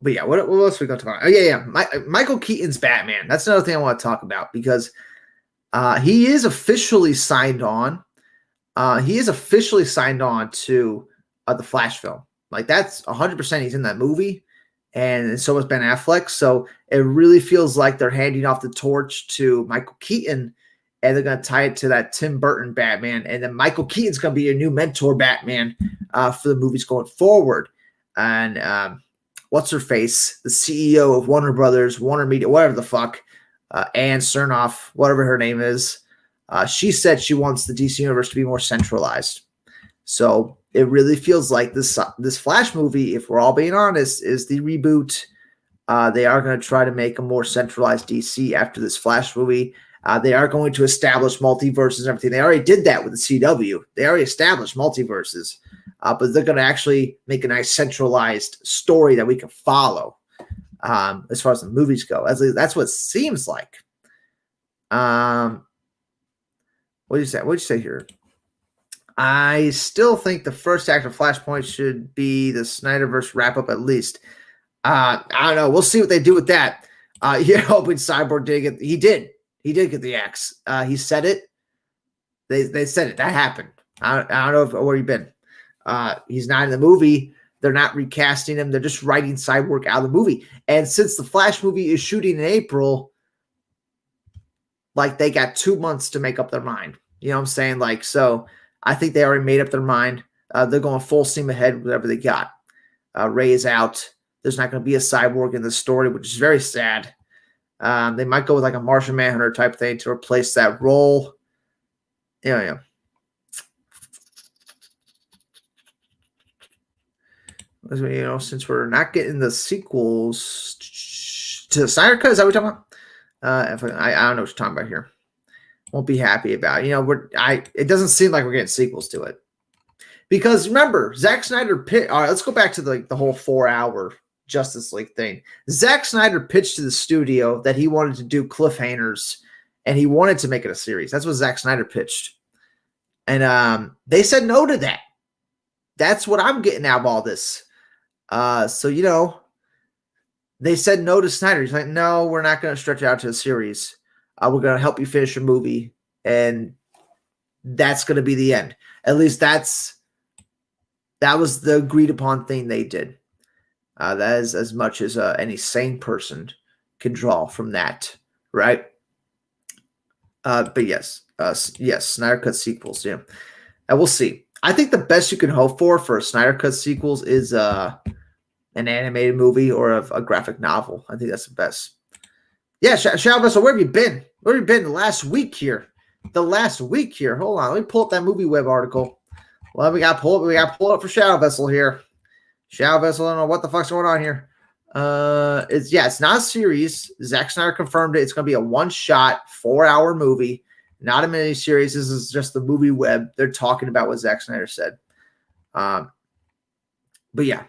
Speaker 1: But yeah, what else are we going to talk about? Oh, yeah. Michael Keaton's Batman. That's another thing I want to talk about because he is officially signed on. He is officially signed on to the Flash film. Like, that's 100% he's in that movie. And so is Ben Affleck. So it really feels like they're handing off the torch to Michael Keaton, and they're going to tie it to that Tim Burton Batman. And then Michael Keaton's going to be your new mentor Batman for the movies going forward. And what's her face? The CEO of Warner Brothers, Warner Media, whatever the fuck, Ann Chernoff, whatever her name is. She said she wants the DC universe to be more centralized. So it really feels like this Flash movie, if we're all being honest, is the reboot. They are going to try to make a more centralized DC after this Flash movie. They are going to establish multiverses and everything. They already did that with the CW. They already established multiverses. But they're going to actually make a nice centralized story that we can follow as far as the movies go. That's what it seems like. What do you say? What did you say here? I still think the first act of Flashpoint should be the Snyderverse wrap-up at least. I don't know. We'll see what they do with that. Hoping Cyborg did get – he did. He did get the axe. He said it. They said it. That happened. I don't know where you've been. He's not in the movie. They're not recasting him. They're just writing Cyborg out of the movie. And since the Flash movie is shooting in April, like, they got 2 months to make up their mind. You know what I'm saying? Like, so I think they already made up their mind. They're going full steam ahead with whatever they got. Ray is out. There's not going to be a Cyborg in the story, which is very sad. They might go with like a Martian Manhunter type thing to replace that role. Yeah. Since we're not getting the sequels to the Snyder Cut, is that what we're talking about? I don't know what you're talking about here. Won't be happy about it. It doesn't seem like we're getting sequels to it. Because remember, Zack Snyder all right, let's go back to the whole 4-hour Justice League thing. Zack Snyder pitched to the studio that he wanted to do cliffhangers and he wanted to make it a series. That's what Zack Snyder pitched. And they said no to that. That's what I'm getting out of all this. So they said no to Snyder. He's like, no, we're not going to stretch it out to a series. We're going to help you finish your movie. And that's going to be the end. At least that was the agreed upon thing they did. That is as much as any sane person can draw from that, right? But yes, Snyder Cut sequels, yeah. And we'll see. I think the best you can hope for a Snyder Cut sequels is an animated movie or a graphic novel. I think that's the best. Yeah, Shao Vessel, where have you been? Where have you been the last week here? Hold on, let me pull up that Movie Web article. Well, we got to pull up for Shadow Vessel here. Shadow Vessel, I don't know what the fuck's going on here. It's not a series. Zack Snyder confirmed it. It's going to be a one-shot, 4-hour movie, not a miniseries. This is just the Movie Web. They're talking about what Zack Snyder said. But yeah.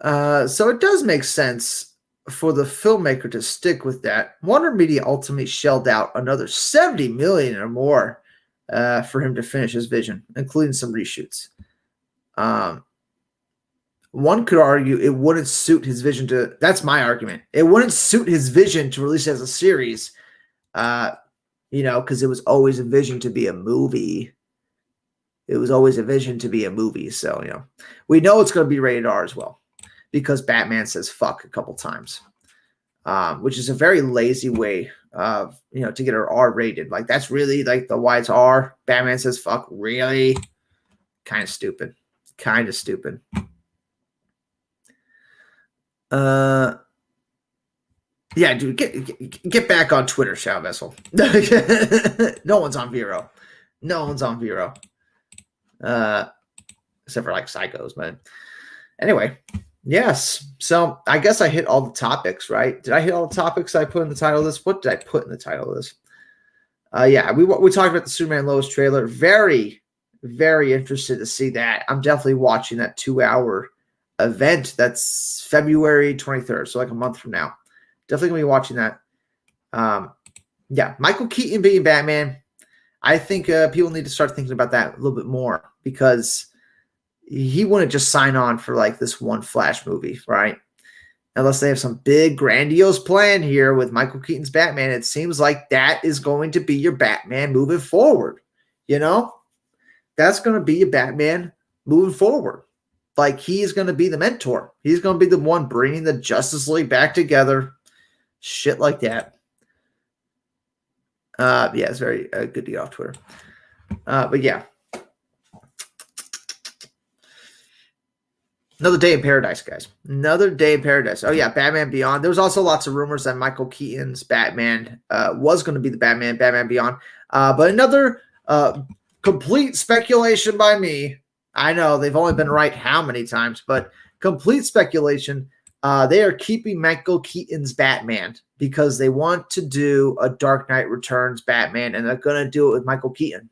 Speaker 1: So it does make sense for the filmmaker to stick with that. Warner Media ultimately shelled out another $70 million or more for him to finish his vision, including some reshoots. One could argue it wouldn't suit his vision to. That's my argument. It wouldn't suit his vision to release it as a series, because it was always a vision to be a movie. So, we know it's going to be rated R as well because Batman says fuck a couple times, which is a very lazy way of, to get her R rated. Like, that's really like the why it's R. Batman says fuck, really? Kind of stupid. Yeah, dude, get back on Twitter, Shao Vessel. No one's on Vero. Except for like psychos, but anyway, Yes. So I guess I hit all the topics, right? Did I hit all the topics I put in the title of this? What did I put in the title of this? Yeah, we talked about the Superman Lois trailer. Very, very interested to see that. I'm definitely watching that 2-hour event. That's February 23rd, so like a month from now. Definitely gonna be watching that. Yeah, Michael Keaton being Batman. I think people need to start thinking about that a little bit more because he wouldn't just sign on for like this one Flash movie, right? Unless they have some big grandiose plan here with Michael Keaton's Batman. It seems like that is going to be your Batman moving forward. You know, that's going to be your Batman moving forward. Like he's going to be the mentor. He's going to be the one bringing the Justice League back together. Shit like that. Yeah, it's very good to get off Twitter. But yeah. Another day in paradise, guys. Another day in paradise. Oh, yeah, Batman Beyond. There was also lots of rumors that Michael Keaton's Batman was going to be the Batman Beyond. But another complete speculation by me. I know they've only been right how many times, but complete speculation. They are keeping Michael Keaton's Batman because they want to do a Dark Knight Returns Batman, and they're going to do it with Michael Keaton.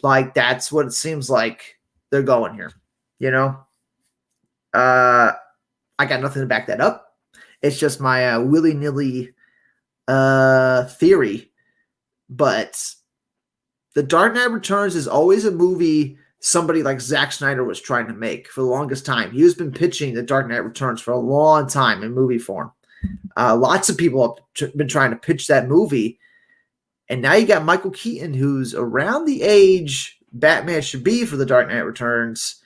Speaker 1: Like, that's what it seems like they're going here, you know? I got nothing to back that up. It's just my willy-nilly theory. But The Dark Knight Returns is always a movie somebody like Zack Snyder was trying to make for the longest time. He has been pitching The Dark Knight Returns for a long time in movie form. Lots of people have been trying to pitch that movie. And now you got Michael Keaton, who's around the age Batman should be for The Dark Knight Returns.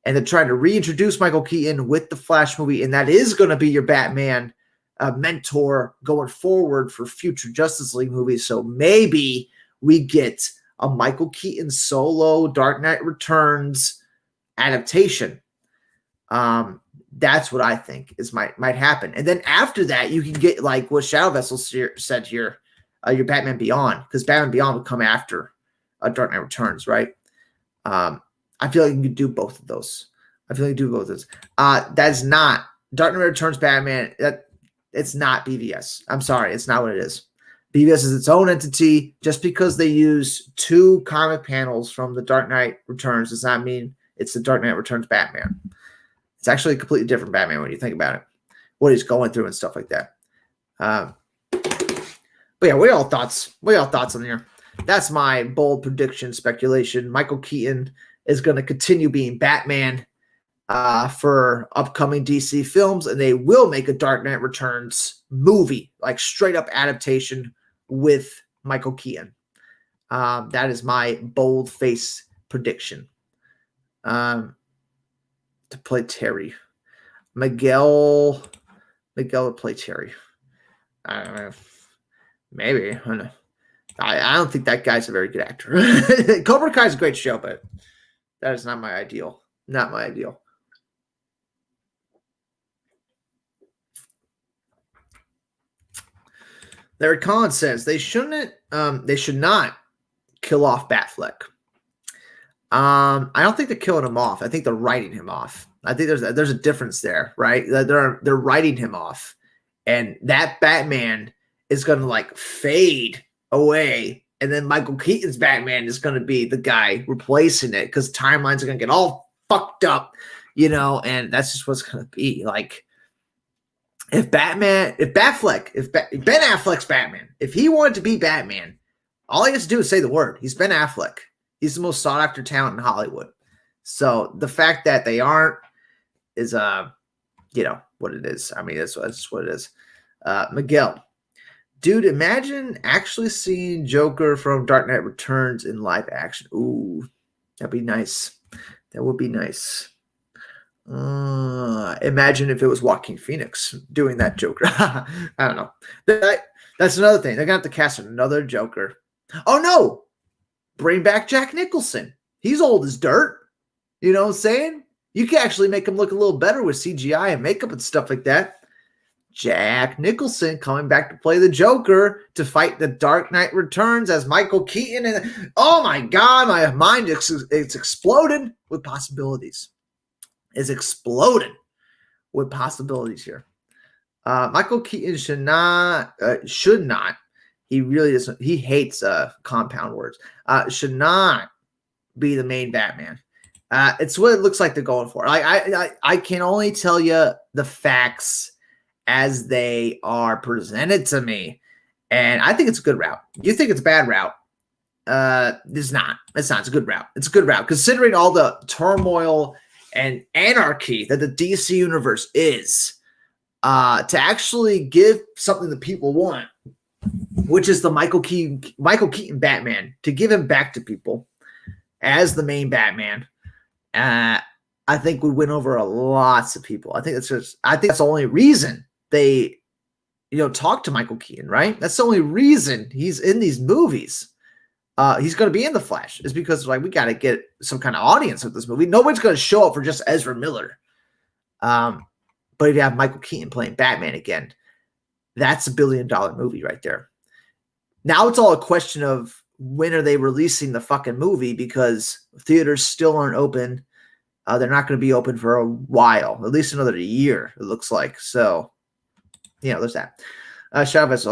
Speaker 1: And they're trying to reintroduce Michael Keaton with the Flash movie, and that is going to be your Batman mentor going forward for future Justice League movies. So maybe we get a Michael Keaton solo Dark Knight Returns adaptation. That's what I think might happen. And then after that, you can get like what Shadow Vessel said here, your Batman Beyond, because Batman Beyond would come after Dark Knight Returns, right? I feel like you could do both of those. That is not Dark Knight Returns Batman. It's not BVS. I'm sorry. It's not what it is. BVS is its own entity. Just because they use 2 comic panels from the Dark Knight Returns does not mean it's the Dark Knight Returns Batman. It's actually a completely different Batman when you think about it. What he's going through and stuff like that. But yeah, what are y'all thoughts? On here? That's my bold prediction, speculation. Michael Keaton is going to continue being Batman for upcoming DC films, and they will make a Dark Knight Returns movie, like straight up adaptation with Michael Keaton. That is my bold face prediction. To play Terry. Miguel to play Terry. I don't know. Maybe. I don't know. I don't think that guy's a very good actor. Cobra Kai is a great show, but that is not my ideal. Not my ideal. Larry Collins says they should not kill off Batfleck. I don't think they're killing him off. I think they're writing him off. I think there's a difference there, right? They're writing him off, and that Batman is going to like fade away. And then Michael Keaton's Batman is going to be the guy replacing it because timelines are going to get all fucked up, and that's just what's going to be. Like, if Ben Affleck's Batman, if he wanted to be Batman, all he has to do is say the word. He's Ben Affleck. He's the most sought after talent in Hollywood. So the fact that they aren't is, what it is. I mean, that's what it is. Miguel. Dude, imagine actually seeing Joker from Dark Knight Returns in live action. Ooh, that'd be nice. That would be nice. Imagine if it was Joaquin Phoenix doing that Joker. I don't know. That's another thing. They're going to have to cast another Joker. Oh, no. Bring back Jack Nicholson. He's old as dirt. You know what I'm saying? You can actually make him look a little better with CGI and makeup and stuff like that. Jack Nicholson coming back to play the Joker to fight the Dark Knight Returns as Michael Keaton. And oh my God, my mind it's exploded with possibilities. It's exploded with possibilities here. Michael Keaton should not. He really doesn't. He hates compound words. Should not be the main Batman. It's what it looks like they're going for. I can only tell you the facts as they are presented to me, and I think it's a good route. You think it's a bad route? It's not. It's not. It's a good route. It's a good route considering all the turmoil and anarchy that the DC universe is. To actually give something that people want, which is the Michael Keaton Batman, to give him back to people as the main Batman, I think would win over lots of people. I think that's the only reason they, talk to Michael Keaton, right? That's the only reason he's in these movies. He's going to be in The Flash is because we got to get some kind of audience with this movie. Nobody's going to show up for just Ezra Miller. But if you have Michael Keaton playing Batman again, that's $1 billion movie right there. Now it's all a question of when are they releasing the fucking movie, because theaters still aren't open. They're not going to be open for a while, at least another year, it looks like. So, there's that. Chavez,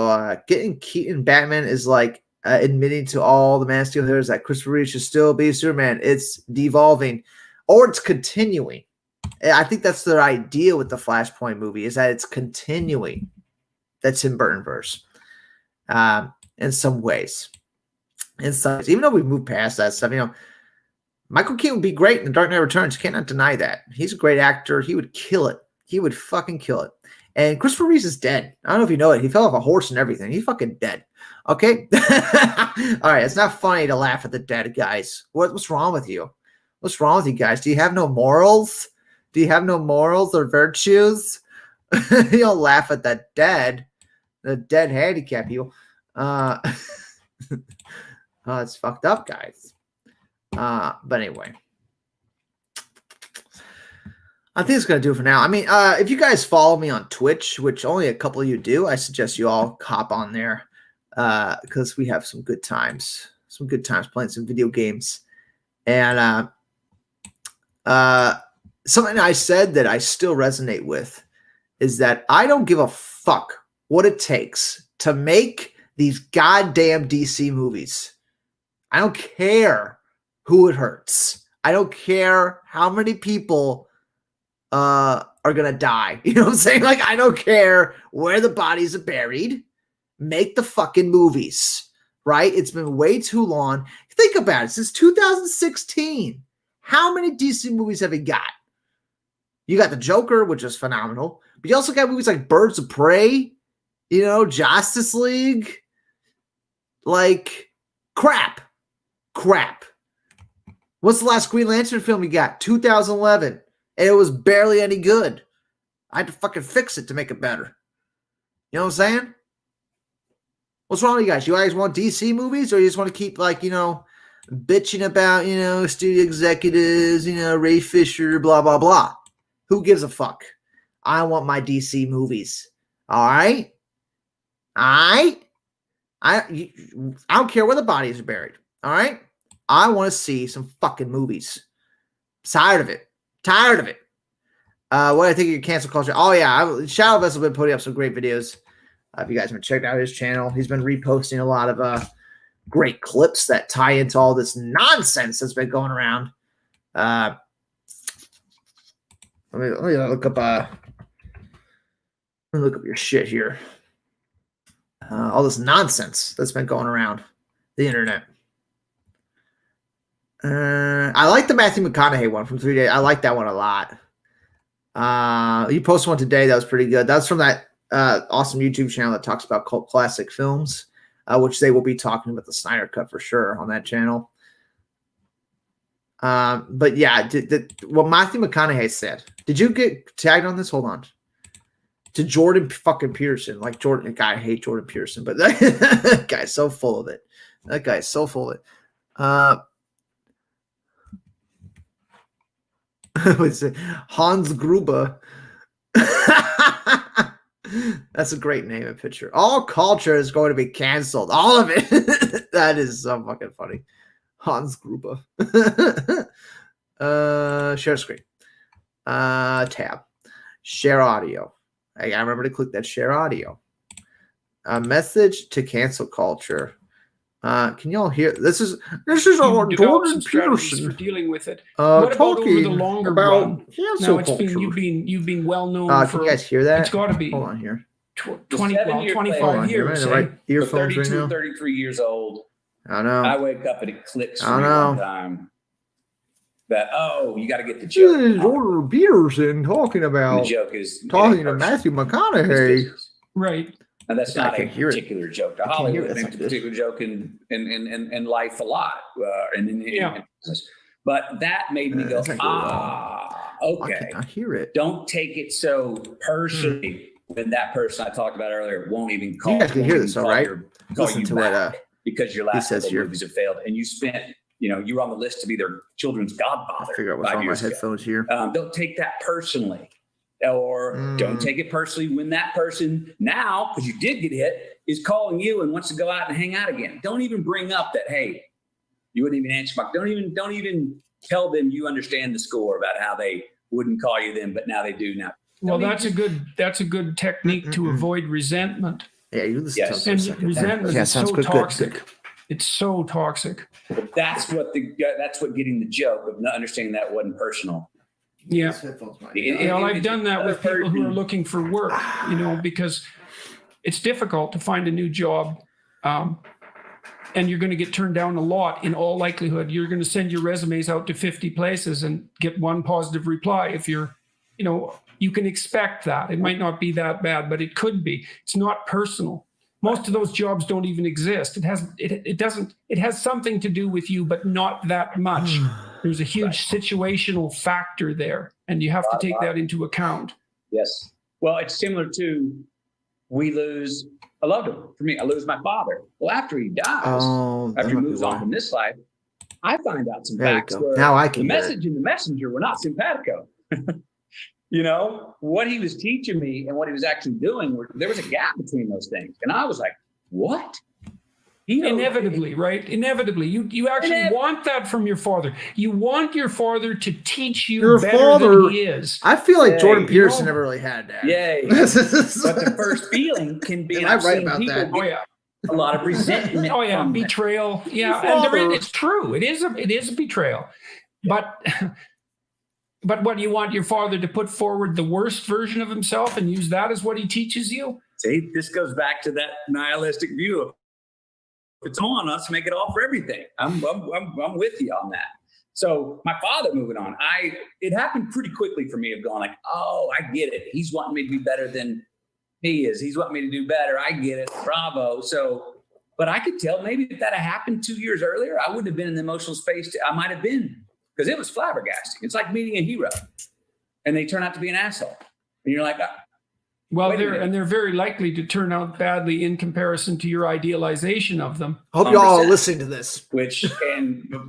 Speaker 1: getting Keaton Batman is like admitting to all the Man of Steel heroes that Christopher Reeve should still be Superman. It's devolving, or it's continuing. I think that's their idea with the Flashpoint movie, is that it's continuing that Tim Burton verse in some ways. Even though we've moved past that stuff, Michael Keaton would be great in The Dark Knight Returns. You cannot deny that. He's a great actor. He would kill it. He would fucking kill it. And Christopher Reeve is dead. I don't know if you know it. He fell off a horse and everything. He's fucking dead. Okay? All right. It's not funny to laugh at the dead, guys. What's wrong with you? What's wrong with you guys? Do you have no morals? Do you have no morals or virtues? You don't laugh at the dead handicap you. It's fucked up, guys. But anyway, I think it's going to do it for now. I mean, if you guys follow me on Twitch, which only a couple of you do, I suggest you all hop on there because we have some good times playing some video games. And something I said that I still resonate with is that I don't give a fuck what it takes to make these goddamn DC movies. I don't care who it hurts. I don't care how many people are going to die. You know what I'm saying? I don't care where the bodies are buried. Make the fucking movies, right? It's been way too long. Think about it. Since 2016, how many DC movies have we got? You got the Joker, which is phenomenal, but you also got movies like Birds of Prey, Justice League, crap. What's the last Green Lantern film we got? 2011, and it was barely any good. I had to fucking fix it to make it better. You know what I'm saying? What's wrong with you guys? You guys want DC movies, or you just want to keep bitching about, studio executives, Ray Fisher, blah, blah, blah. Who gives a fuck? I want my DC movies. All right? I don't care where the bodies are buried. All right? I want to see some fucking movies. Tired of it. What do I think of your cancel culture? Oh, yeah. Shadow Vessel has been putting up some great videos. If you guys haven't checked out his channel, he's been reposting a lot of great clips that tie into all this nonsense that's been going around. Let me look up your shit here. All this nonsense that's been going around the internet. I like the Matthew McConaughey one from 3 Days. I like that one a lot. You posted one today that was pretty good. That's from that awesome YouTube channel that talks about cult classic films, which they will be talking about the Snyder Cut for sure on that channel. But yeah, what Matthew McConaughey said. Did you get tagged on this? Hold on. To Jordan fucking Peterson. Jordan, God, I hate Jordan Peterson, but that guy's so full of it. What's it? Hans Gruber. That's a great name and picture. All culture is going to be canceled. All of it. That is so fucking funny. Hans Gruber. Share screen. Tab. Share audio. I gotta remember to click that share audio. A message to cancel culture. Can y'all hear? This is Jordan Peterson
Speaker 2: for dealing with it. What about over the longer run? Now you've been well known for.
Speaker 1: Can you guys hear that?
Speaker 2: It's got to be.
Speaker 1: Hold on here.
Speaker 2: 25 years.
Speaker 1: Right? Earphones
Speaker 3: 32,
Speaker 1: right now.
Speaker 3: 33 years old.
Speaker 1: I know.
Speaker 3: I wake up and it clicks for me one time that you got to get the joke.
Speaker 1: This is Jordan Peterson talking about.
Speaker 3: The joke is
Speaker 1: talking to Matthew McConaughey.
Speaker 2: Right.
Speaker 3: And that's not a particular joke to Hollywood. It's a particular joke in life a lot. But that made me go, okay.
Speaker 1: I hear it.
Speaker 3: Don't take it so personally when that person I talked about earlier won't even call.
Speaker 1: You guys can hear this, all right?
Speaker 3: Listen to what because your last couple movies have failed and you spent, you were on the list to be their children's godfather.
Speaker 1: Figure out what's on my headphones here.
Speaker 3: Don't take that personally. Or don't take it personally when that person now, because you did get hit, is calling you and wants to go out and hang out again. Don't even bring up that, hey, you wouldn't even answer my. Don't even tell them you understand the score about how they wouldn't call you then, but now they do now.
Speaker 2: Well, that's a good technique to avoid resentment.
Speaker 1: Yeah, you listen to
Speaker 2: and resentment is so toxic. Good. It's so toxic.
Speaker 3: But that's what getting the joke of not understanding that wasn't personal.
Speaker 2: Yeah. I've done that with people who are looking for work, because it's difficult to find a new job. And you're going to get turned down a lot in all likelihood. You're going to send your resumes out to 50 places and get one positive reply. If you're, you can expect that. It might not be that bad, but it could be. It's not personal. Most of those jobs don't even exist. It has something to do with you, but not that much. There's a huge situational factor there, and you have to take that into account.
Speaker 3: Yes. Well, it's similar to we lose a loved one. For me, I lose my father. Well, after he dies, after he moves on from this life, I find out some facts where the message and the messenger were not simpatico. What he was teaching me and what he was actually doing, there was a gap between those things. And I was like, what?
Speaker 2: Inevitably, right? Inevitably. You actually want that from your father. You want your father to teach you better than he is.
Speaker 1: I feel like Jordan Peterson never really had that.
Speaker 3: Yay. But the first feeling can be,
Speaker 1: Am I right about that?
Speaker 2: Oh, yeah.
Speaker 3: A lot of resentment.
Speaker 2: Oh, yeah. Betrayal. Yeah. And it's true. It is a betrayal. But what, you want your father to put forward the worst version of himself and use that as what he teaches you?
Speaker 3: See, this goes back to that nihilistic view of if it's on us, make it all for everything. I'm with you on that. So my father moving on, it happened pretty quickly for me of going like, oh, I get it. He's wanting me to be better than he is. He's wanting me to do better. I get it. Bravo. So, but I could tell maybe if that had happened 2 years earlier, I wouldn't have been in the emotional space. I might have been, because it was flabbergasting. It's like meeting a hero and they turn out to be an asshole. And you're like,
Speaker 2: they're very likely to turn out badly in comparison to your idealization of them.
Speaker 1: Hope y'all are listening to this.
Speaker 3: But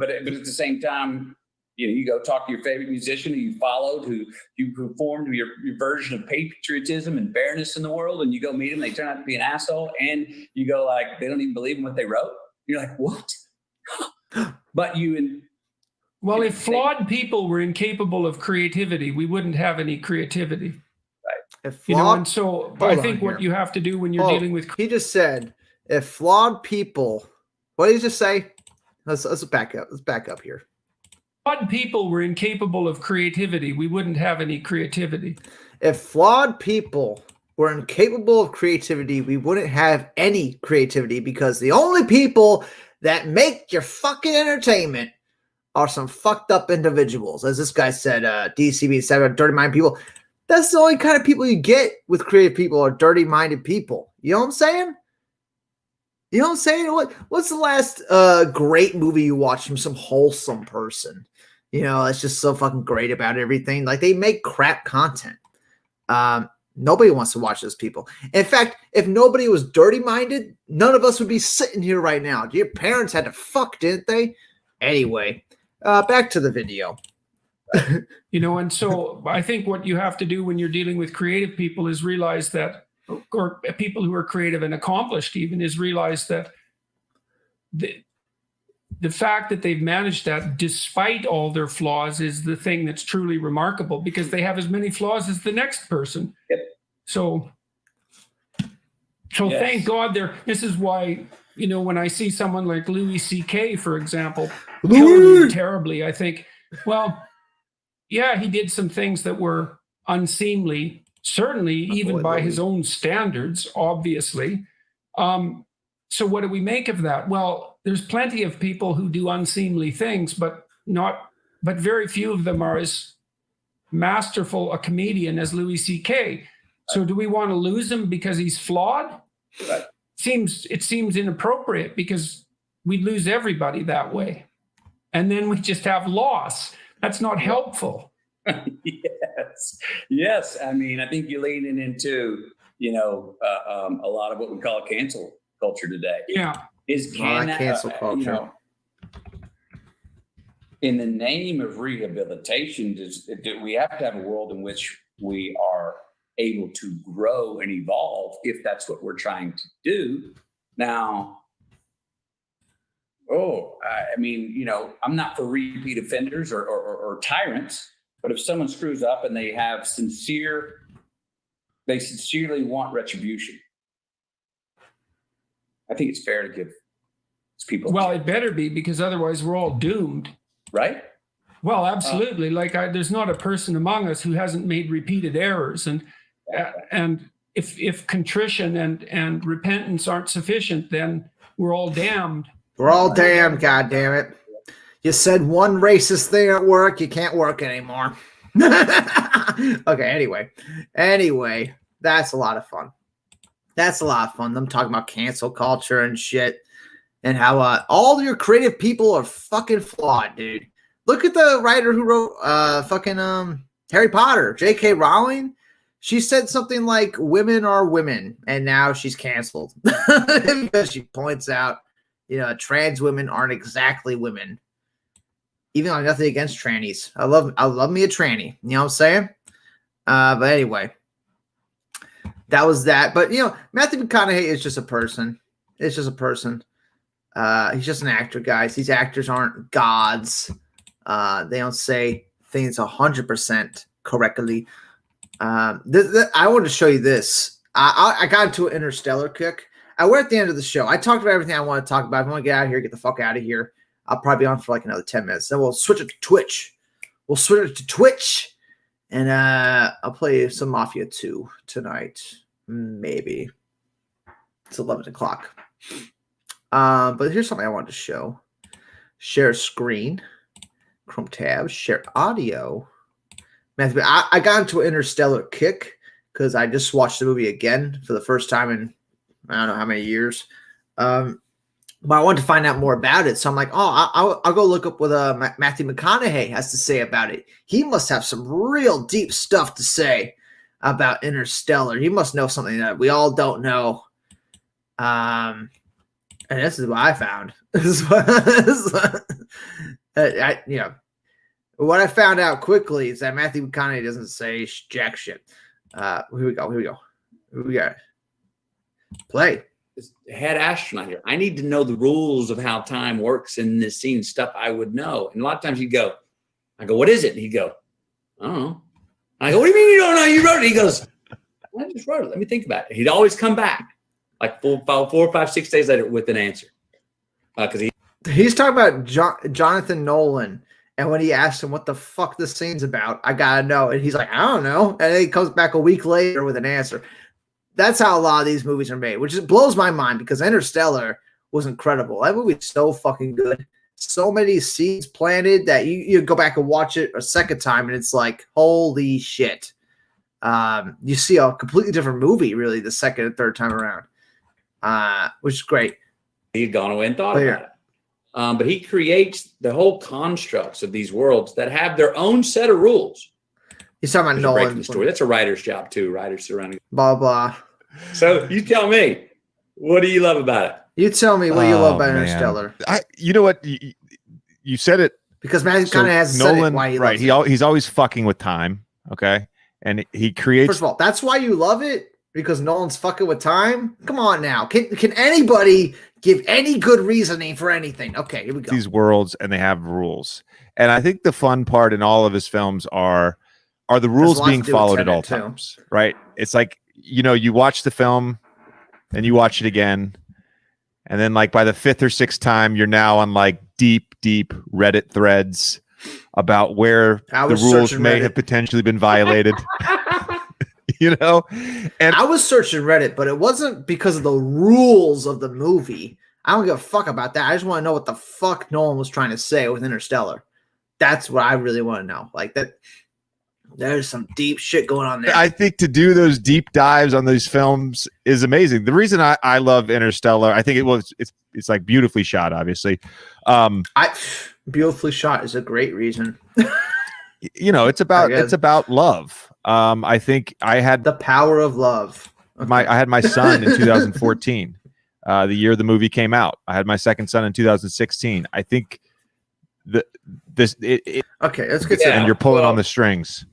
Speaker 3: at the same time, you go talk to your favorite musician who you followed, who you formed your version of patriotism and fairness in the world, and you go meet them, they turn out to be an asshole, and you go like, they don't even believe in what they wrote. You're like, what? But
Speaker 2: if flawed people were incapable of creativity, we wouldn't have any creativity. And so I think what you have to do when you're dealing with...
Speaker 1: He just said, if flawed people... What did he just say? Let's back up. Let's back up here.
Speaker 2: Flawed people were incapable of creativity, we wouldn't have any creativity.
Speaker 1: If flawed people were incapable of creativity, we wouldn't have any creativity, because the only people that make your fucking entertainment are some fucked up individuals. As this guy said, DCB said, dirty mind people. That's the only kind of people you get with creative people, are dirty-minded people. You know what I'm saying? You know what I'm saying? What's the last great movie you watched from some wholesome person? It's just so fucking great about everything. Like, they make crap content. Nobody wants to watch those people. In fact, if nobody was dirty-minded, none of us would be sitting here right now. Your parents had to fuck, didn't they? Anyway, back to the video.
Speaker 2: And so I think what you have to do when you're dealing with creative people is realize that, or people who are creative and accomplished even, is realize that the fact that they've managed that despite all their flaws is the thing that's truly remarkable, because they have as many flaws as the next person.
Speaker 3: Yep.
Speaker 2: So
Speaker 3: Yes.
Speaker 2: Thank God this is why, when I see someone like Louis C.K., for example, killing me terribly, I think, well, yeah, he did some things that were unseemly, certainly even by his own standards, obviously. So what do we make of that? Well, there's plenty of people who do unseemly things, but very few of them are as masterful a comedian as Louis C.K. So do we want to lose him because he's flawed?
Speaker 3: Right.
Speaker 2: It seems inappropriate, because we'd lose everybody that way. And then we just have loss. That's not helpful.
Speaker 3: Yes. I mean, I think you're leaning into, a lot of what we call cancel culture today.
Speaker 2: Yeah.
Speaker 1: Cancel culture.
Speaker 3: In the name of rehabilitation, do we have to have a world in which we are able to grow and evolve, if that's what we're trying to do? Now, I'm not for repeat offenders or tyrants, but if someone screws up and they sincerely want retribution, I think it's fair to give people.
Speaker 2: Well, it better be, because otherwise we're all doomed.
Speaker 3: Right?
Speaker 2: Well, absolutely. There's not a person among us who hasn't made repeated errors, and if contrition and repentance aren't sufficient, then we're all damned.
Speaker 1: We're all damned, God damn it. You said one racist thing at work, you can't work anymore. Okay, anyway, that's a lot of fun. Them talking about cancel culture and shit, and how all your creative people are fucking flawed, dude. Look at the writer who wrote Harry Potter, J.K. Rowling. She said something like women are women, and now she's canceled because she points out, trans women aren't exactly women. Even though I have nothing against trannies. I love me a tranny. You know what I'm saying? But anyway, that was that. But, Matthew McConaughey is just a person. It's just a person. He's just an actor, guys. These actors aren't gods. They don't say things 100% correctly. I wanted to show you this. I got into an Interstellar kick. We're at the end of the show. I talked about everything I want to talk about. If I want to get out of here, get the fuck out of here. I'll probably be on for like another 10 minutes. Then we'll switch it to Twitch. And I'll play some Mafia 2 tonight. Maybe. It's 11 o'clock. But here's something I wanted to show. Share screen. Chrome tab. Share audio. I got into an Interstellar kick because I just watched the movie again for the first time in I don't know how many years. But I wanted to find out more about it. So I'm like, I'll go look up what Matthew McConaughey has to say about it. He must have some real deep stuff to say about Interstellar. He must know something that we all don't know. And this is what I found. What I found out quickly is that Matthew McConaughey doesn't say jack shit. Here we go. We got play.
Speaker 4: Head astronaut here. I need to know the rules of how time works in this scene, stuff I would know. And a lot of times I go, what is it? And he'd go, I don't know. I go, what do you mean you don't know? You wrote it. He goes, I just wrote it. Let me think about it. He'd always come back like 4 or 5, 6 days later with an answer. Because
Speaker 1: he's talking about Jonathan Nolan. And when he asked him what the fuck this scene's about, I gotta know. And he's like, I don't know. And then he comes back a week later with an answer. That's how a lot of these movies are made, which blows my mind because Interstellar was incredible. That movie's so fucking good. So many seeds planted that you go back and watch it a second time and it's like, holy shit. You see a completely different movie, really, the second and third time around, which is great.
Speaker 4: He'd gone away and thought about it. But he creates the whole constructs of these worlds that have their own set of rules.
Speaker 1: He's talking about Nolan.
Speaker 4: The story. That's a writer's job too. Writers surrounding.
Speaker 1: Blah blah.
Speaker 4: So you tell me, what do you love about it?
Speaker 1: You tell me what you love about Interstellar.
Speaker 5: You know what? You said it
Speaker 1: because Matthew kind of has
Speaker 5: Nolan.
Speaker 1: Said it why he
Speaker 5: right.
Speaker 1: Loves
Speaker 5: He's always fucking with time. Okay, and he creates.
Speaker 1: First of all, that's why you love it. because Nolan's fucking with time? Come on now. Can anybody give any good reasoning for anything? Okay, here we go.
Speaker 5: These worlds, and they have rules. And I think the fun part in all of his films are the rules being followed at all times, right? It's like, you watch the film and you watch it again. And then like by the 5th or 6th time, you're now on like deep Reddit threads about where the rules may have potentially been violated. And
Speaker 1: I was searching Reddit, but it wasn't because of the rules of the movie. I don't give a fuck about that. I just want to know what the fuck Nolan was trying to say with Interstellar. That's what I really want to know. Like that, there's some deep shit going on there.
Speaker 5: I think to do those deep dives on these films is amazing. The reason I love Interstellar, I think it's like beautifully shot, obviously.
Speaker 1: Beautifully shot is a great reason.
Speaker 5: It's about love. I think I had
Speaker 1: the power of love. Okay.
Speaker 5: I had my son in 2014, the year the movie came out. I had my second son in 2016. I think okay,
Speaker 1: let's get
Speaker 5: and you're pulling on the strings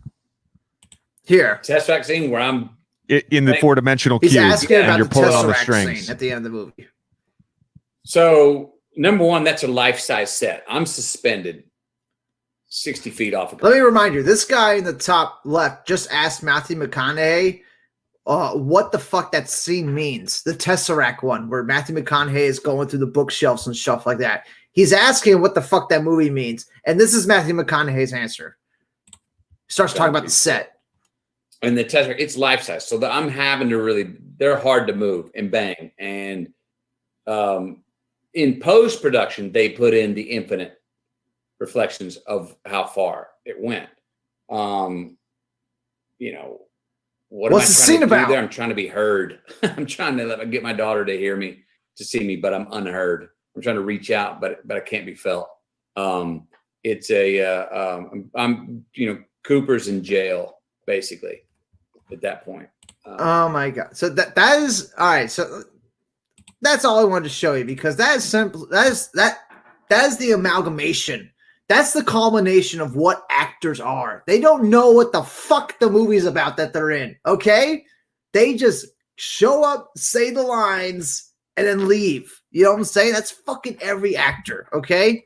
Speaker 1: here.
Speaker 3: Tesseract scene where I'm
Speaker 5: in the 4-dimensional cube, and you're pulling on the strings
Speaker 1: at the end of the movie.
Speaker 3: So number one, that's a life-size set. I'm suspended 60 feet off of.
Speaker 1: Let me remind you, this guy in the top left just asked Matthew McConaughey what the fuck that scene means. The Tesseract one, where Matthew McConaughey is going through the bookshelves and stuff like that. He's asking what the fuck that movie means. And this is Matthew McConaughey's answer. He starts talking about the set.
Speaker 3: And the Tesseract, it's life-size. So I'm having to they're hard to move and bang. And in post-production, they put in the infinite reflections of how far it went.
Speaker 1: What's the scene about?
Speaker 3: I'm trying to be heard. I'm trying to get my daughter to hear me, to see me, but I'm unheard. I'm trying to reach out, but I can't be felt. It's Cooper's in jail basically at that point.
Speaker 1: Oh my God. So that is all right. So that's all I wanted to show you, because that is simple. That is the amalgamation. That's the culmination of what actors are. They don't know what the fuck the movie's about that they're in. Okay. They just show up, say the lines, and then leave. You know what I'm saying? That's fucking every actor. Okay.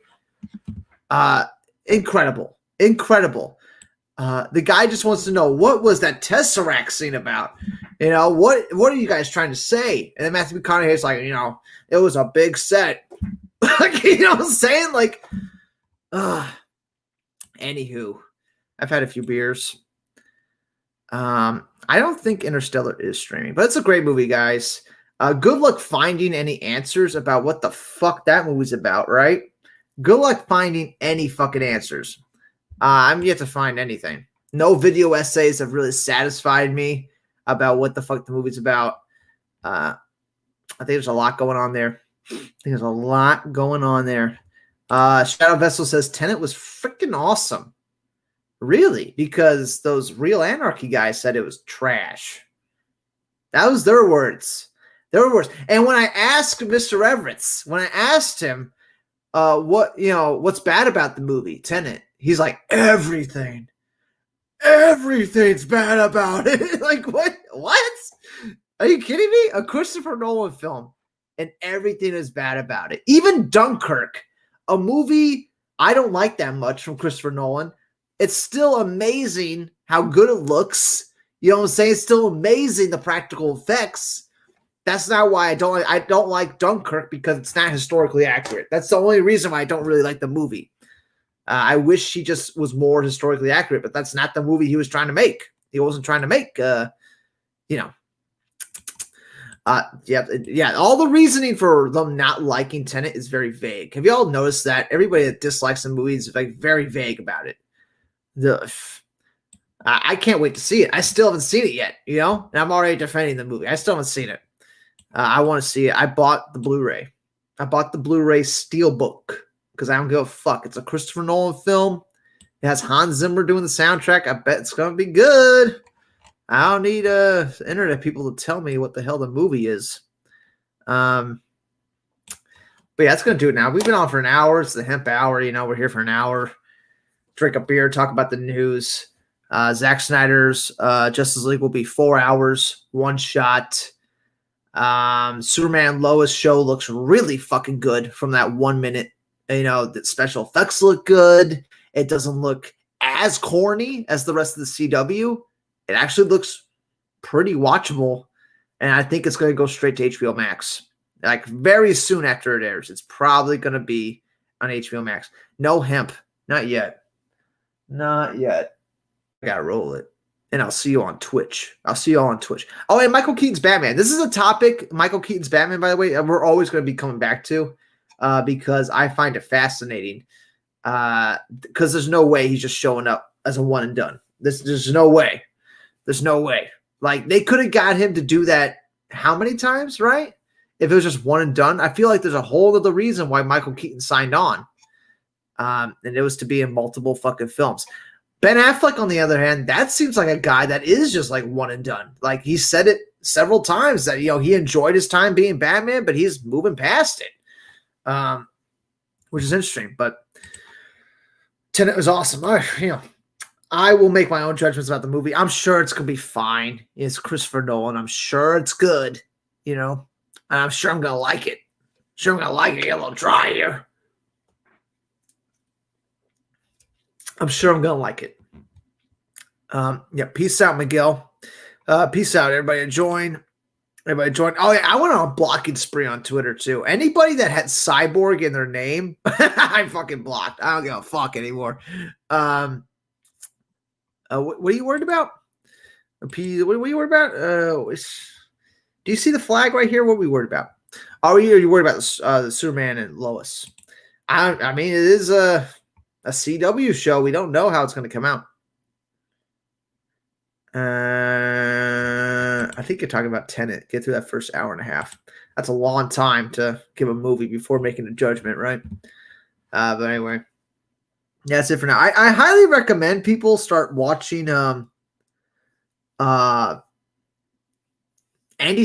Speaker 1: Incredible. The guy just wants to know, what was that Tesseract scene about? What are you guys trying to say? And then Matthew McConaughey's like, it was a big set. Like, you know what I'm saying? Like, anywho, I've had a few beers. I don't think Interstellar is streaming, but it's a great movie, guys. Good luck finding any answers about what the fuck that movie's about, right? Good luck finding any fucking answers. I'm yet to find anything. No video essays have really satisfied me about what the fuck the movie's about. I think there's a lot going on there. Shadow Vessel says Tenet was freaking awesome. Really? Because those Real Anarchy guys said it was trash. That was their words. And when I asked Mr. Everett, when I asked him what's bad about the movie, Tenet, he's like, everything. Everything's bad about it. Like, what? Are you kidding me? A Christopher Nolan film, and everything is bad about it. Even Dunkirk, a movie I don't like that much from Christopher Nolan, it's still amazing how good it looks. You know what I'm saying? It's still amazing, the practical effects. That's not why I don't like Dunkirk, because it's not historically accurate. That's the only reason why I don't really like the movie. I wish he just was more historically accurate, but that's not the movie he was trying to make. He wasn't trying to make, all the reasoning for them not liking Tenet is very vague. Have you all noticed that? Everybody that dislikes the movie is like very vague about it. I can't wait to see it. I still haven't seen it yet, and I'm already defending the movie. I still haven't seen it. I want to see it. I bought the Blu-ray. I bought the Blu-ray Steelbook because I don't give a fuck. It's a Christopher Nolan film. It has Hans Zimmer doing the soundtrack. I bet it's going to be good. I don't need internet people to tell me what the hell the movie is. But yeah, that's going to do it now. We've been on for an hour. It's the Hemp Hour. We're here for an hour. Drink a beer, talk about the news. Zack Snyder's Justice League will be 4 hours, one shot. Superman Lois show looks really fucking good from that 1 minute. You know, the special effects look good. It doesn't look as corny as the rest of the CW. It actually looks pretty watchable. And I think it's going to go straight to HBO Max. Like very soon after it airs. It's probably going to be on HBO Max. No Hemp. Not yet. Not yet. I got to roll it. And I'll see you on Twitch. I'll see you all on Twitch. Oh, and Michael Keaton's Batman. This is a topic, Michael Keaton's Batman, by the way, we're always going to be coming back to because I find it fascinating. Because there's no way he's just showing up as a one and done. There's no way. There's no way. Like, they could have got him to do that how many times, right? If it was just one and done. I feel like there's a whole other reason why Michael Keaton signed on. And it was to be in multiple fucking films. Ben Affleck, on the other hand, that seems like a guy that is just like one and done. Like, he said it several times that, you know, he enjoyed his time being Batman, but he's moving past it, which is interesting. But Tenet was awesome. I will make my own judgments about the movie. I'm sure it's going to be fine. It's Christopher Nolan. I'm sure it's good, you know, and I'm sure I'm going to like it. Sure, I'm going to like it. Get a little dry here. I'm sure I'm going to like it. Yeah, peace out, Miguel. Peace out, everybody. Join. Everybody join. Oh, yeah, I went on a blocking spree on Twitter, too. Anybody that had Cyborg in their name, I fucking blocked. I don't give a fuck anymore. What are you worried about? What are you worried about? Do you see the flag right here? What are we worried about? Are you worried about the Superman and Lois? I mean, it is a CW show. We don't know how it's going to come out. I think you're talking about Tenet. Get through that first hour and a half. That's a long time to give a movie before making a judgment, right? But anyway, yeah, that's it for now. I highly recommend people start watching Andy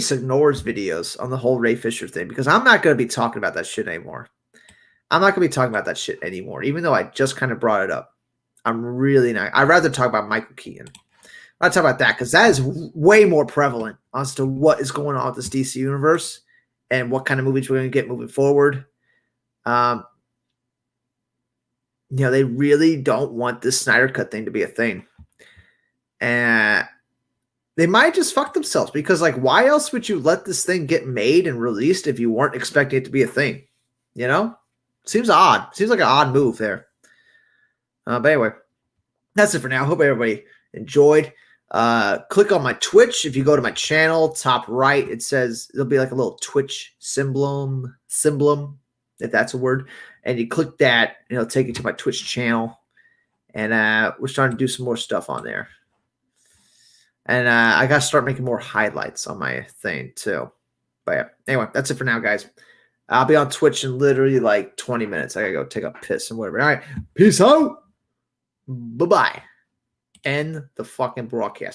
Speaker 1: Signore's videos on the whole Ray Fisher thing, because I'm not going to be talking about that shit anymore. I'm not going to be talking about that shit anymore, even though I just kind of brought it up. I'm really not. I'd rather talk about Michael Keaton. I'll talk about that because that is way more prevalent as to what is going on with this DC universe and what kind of movies we're going to get moving forward. You know, they really don't want this Snyder Cut thing to be a thing. And they might just fuck themselves because, like, why else would you let this thing get made and released if you weren't expecting it to be a thing? You know? Seems odd. Seems like an odd move there. But anyway, that's it for now. Hope everybody enjoyed. Click on my Twitch. If you go to my channel, top right, it says there'll be like a little Twitch symbol, if that's a word. And you click that, and it'll take you to my Twitch channel. And we're starting to do some more stuff on there. And I got to start making more highlights on my thing, too. But yeah, anyway, that's it for now, guys. I'll be on Twitch in literally like 20 minutes. I got to go take a piss and whatever. All right, peace out. Bye-bye. End the fucking broadcast.